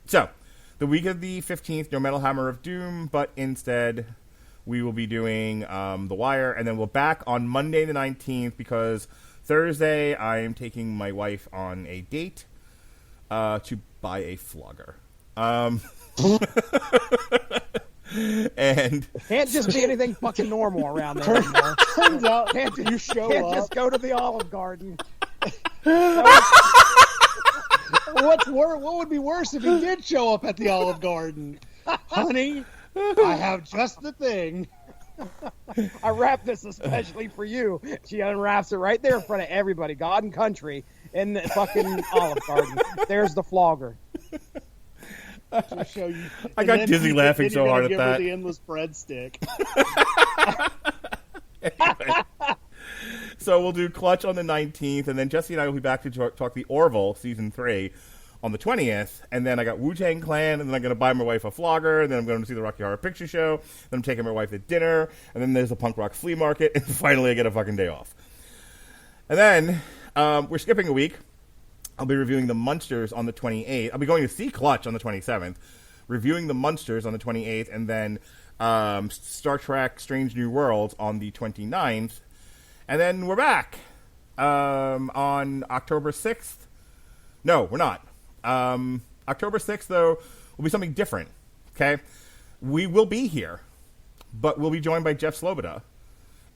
So, the week of the 15th, no Metal Hammer of Doom, but instead we will be doing The Wire, and then we're back on Monday the 19th because Thursday I am taking my wife on a date to buy a flogger. And it can't just be anything fucking normal around there anymore. Turns out Can't you show can't up. just go to the Olive Garden. What would be worse if he did show up at the Olive Garden? Honey, I have just the thing. I wrapped this especially for you. She unwraps it right there in front of everybody, God and country, in the fucking Olive Garden. There's the flogger. To show you. I got dizzy laughing so hard at that. The endless breadstick. Anyway. So we'll do Clutch on the 19th, and then Jesse and I will be back to talk the Orville Season 3 on the 20th, and then I got Wu-Tang Clan, and then I'm going to buy my wife a flogger, and then I'm going to see the Rocky Horror Picture Show, then I'm taking my wife to dinner, and then there's a punk rock flea market, and finally I get a fucking day off. And then we're skipping a week. I'll be reviewing The Munsters on the 28th. I'll be going to see Clutch on the 27th, reviewing The Munsters on the 28th, and then Star Trek Strange New Worlds on the 29th. And then we're back on October 6th. No, we're not. October 6th, though, will be something different, okay? We will be here, but we'll be joined by Jeff Sloboda,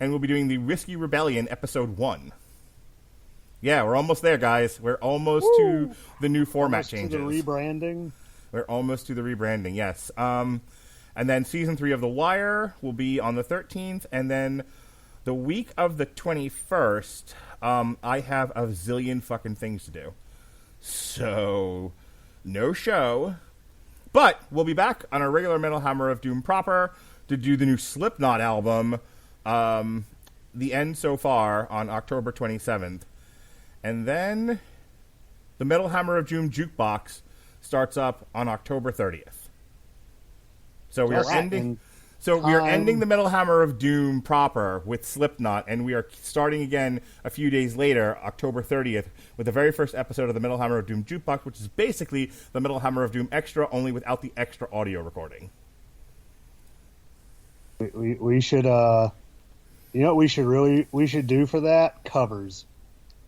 and we'll be doing the Risky Rebellion Episode 1. Yeah, we're almost there, guys. We're almost to the new format changes. To the rebranding. We're almost to the rebranding, yes. And then Season 3 of The Wire will be on the 13th, and then the week of the 21st, I have a zillion fucking things to do. So, no show. But we'll be back on our regular Metal Hammer of Doom proper to do the new Slipknot album, The End So Far, on October 27th. And then the Metal Hammer of Doom Jukebox starts up on October 30th. So we are ending... So we are ending the Metal Hammer of Doom proper with Slipknot, and we are starting again a few days later, October 30th, with the very first episode of the Metal Hammer of Doom Jukebox, which is basically the Metal Hammer of Doom Extra, only without the extra audio recording. We should, you know what we should do for that? Covers.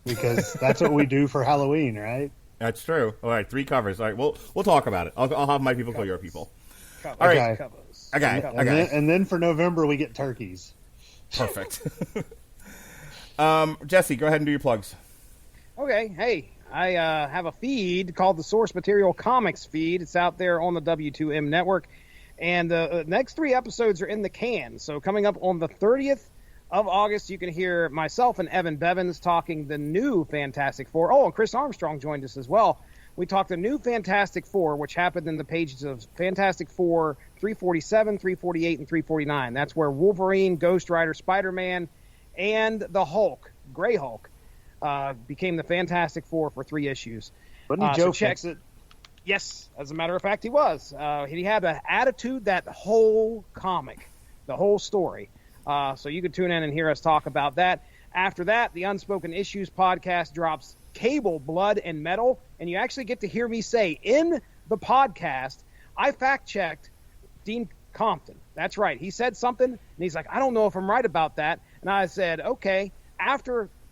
Because that's what we do for Halloween, right? That's true. All right, 3 covers. All right, we'll talk about it. I'll have my people call your people. Covers. All right. Covers. Okay. And then for November, we get turkeys. Perfect. Jesse, go ahead and do your plugs. Okay. Hey, I have a feed called the Source Material Comics feed. It's out there on the W2M network. And the next 3 episodes are in the can. So coming up on the 30th of August, you can hear myself and Evan Bevins talking the new Fantastic Four. Oh, and Chris Armstrong joined us as well. We talked the new Fantastic Four, which happened in the pages of Fantastic Four 347, 348, and 349. That's where Wolverine, Ghost Rider, Spider-Man, and the Hulk, Grey Hulk, became the Fantastic Four for 3 issues. Wasn't he Joe Fixit? Yes, as a matter of fact, he was. He had an attitude that whole comic, the whole story. So you could tune in and hear us talk about that. After that, the Unspoken Issues podcast drops Cable, Blood, and Metal, and you actually get to hear me say in the podcast, I fact-checked Dean Compton. That's right. He said something, and he's like, I don't know if I'm right about that. And I said, okay.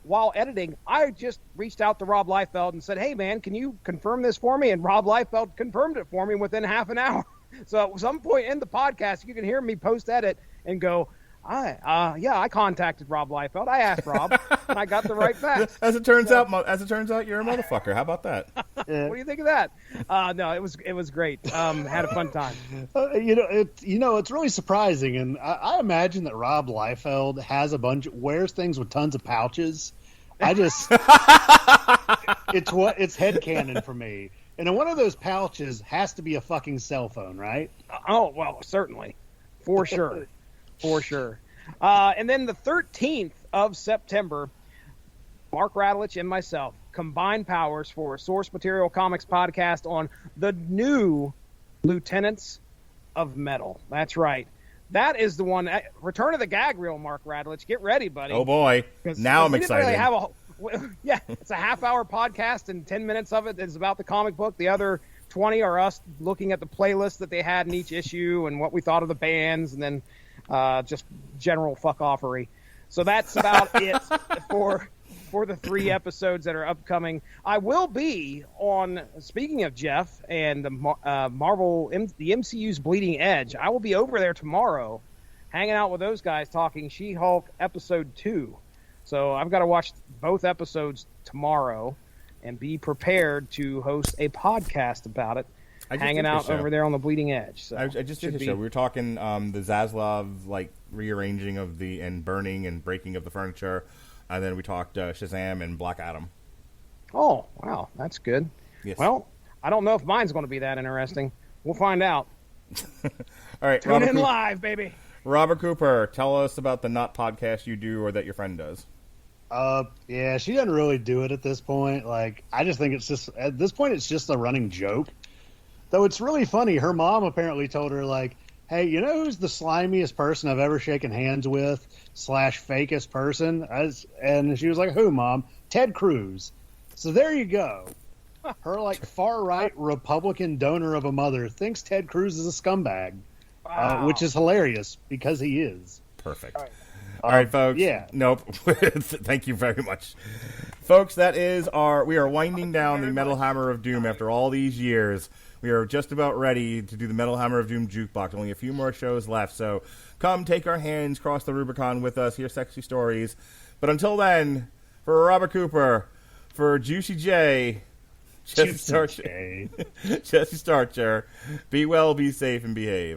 While editing, I just reached out to Rob Liefeld and said, hey, man, can you confirm this for me? And Rob Liefeld confirmed it for me within half an hour. So at some point in the podcast, you can hear me post edit and go, I contacted Rob Liefeld. I asked Rob, and I got the right facts. As it turns out, you're a motherfucker. How about that? What do you think of that? No, it was great. Had a fun time. It's really surprising, and I imagine that Rob Liefeld wears things with tons of pouches. It's headcanon for me. And in one of those pouches has to be a fucking cell phone, right? Oh, well, certainly. For sure. For sure. And then the 13th of September, Mark Radulich and myself combine powers for a Source Material Comics podcast on the new Lieutenants of Metal. That's right. That is the one. Return of the Gag Reel, Mark Radulich. Get ready, buddy. Oh, boy. Now I'm excited. It's a half-hour podcast, and 10 minutes of it is about the comic book. The other 20 are us looking at the playlist that they had in each issue and what we thought of the bands, and then just general fuck-offery. So that's about it for the 3 episodes that are upcoming. I will be on, speaking of Jeff and the the MCU's Bleeding Edge, I will be over there tomorrow hanging out with those guys talking She-Hulk Episode 2. So I've got to watch both episodes tomorrow and be prepared to host a podcast about it, hanging out over there on the Bleeding Edge. So I just did the show. We were talking the Zaslav rearranging of and burning and breaking of the furniture, and then we talked Shazam and Black Adam. Oh, wow, that's good. Yes. Well, I don't know if mine's going to be that interesting. We'll find out. All right, Tune in live, baby. Robert Cooper, tell us about the not podcast you do or that your friend does. Yeah, she doesn't really do it at this point. I just think at this point, it's just a running joke. Though it's really funny. Her mom apparently told her, hey, you know who's the slimiest person I've ever shaken hands with / fakest person? And she was like, who, Mom? Ted Cruz. So there you go. Her, far-right Republican donor of a mother thinks Ted Cruz is a scumbag. Wow. Which is hilarious because he is. Perfect. All right, folks. Yeah. Nope. Thank you very much. Folks, we are winding down the Metal Hammer of Doom after all these years. We are just about ready to do the Metal Hammer of Doom jukebox. Only a few more shows left, so come take our hands, cross the Rubicon with us, hear sexy stories. But until then, for Robert Cooper, for Juicy J, Jesse Starcher, be well, be safe, and behave.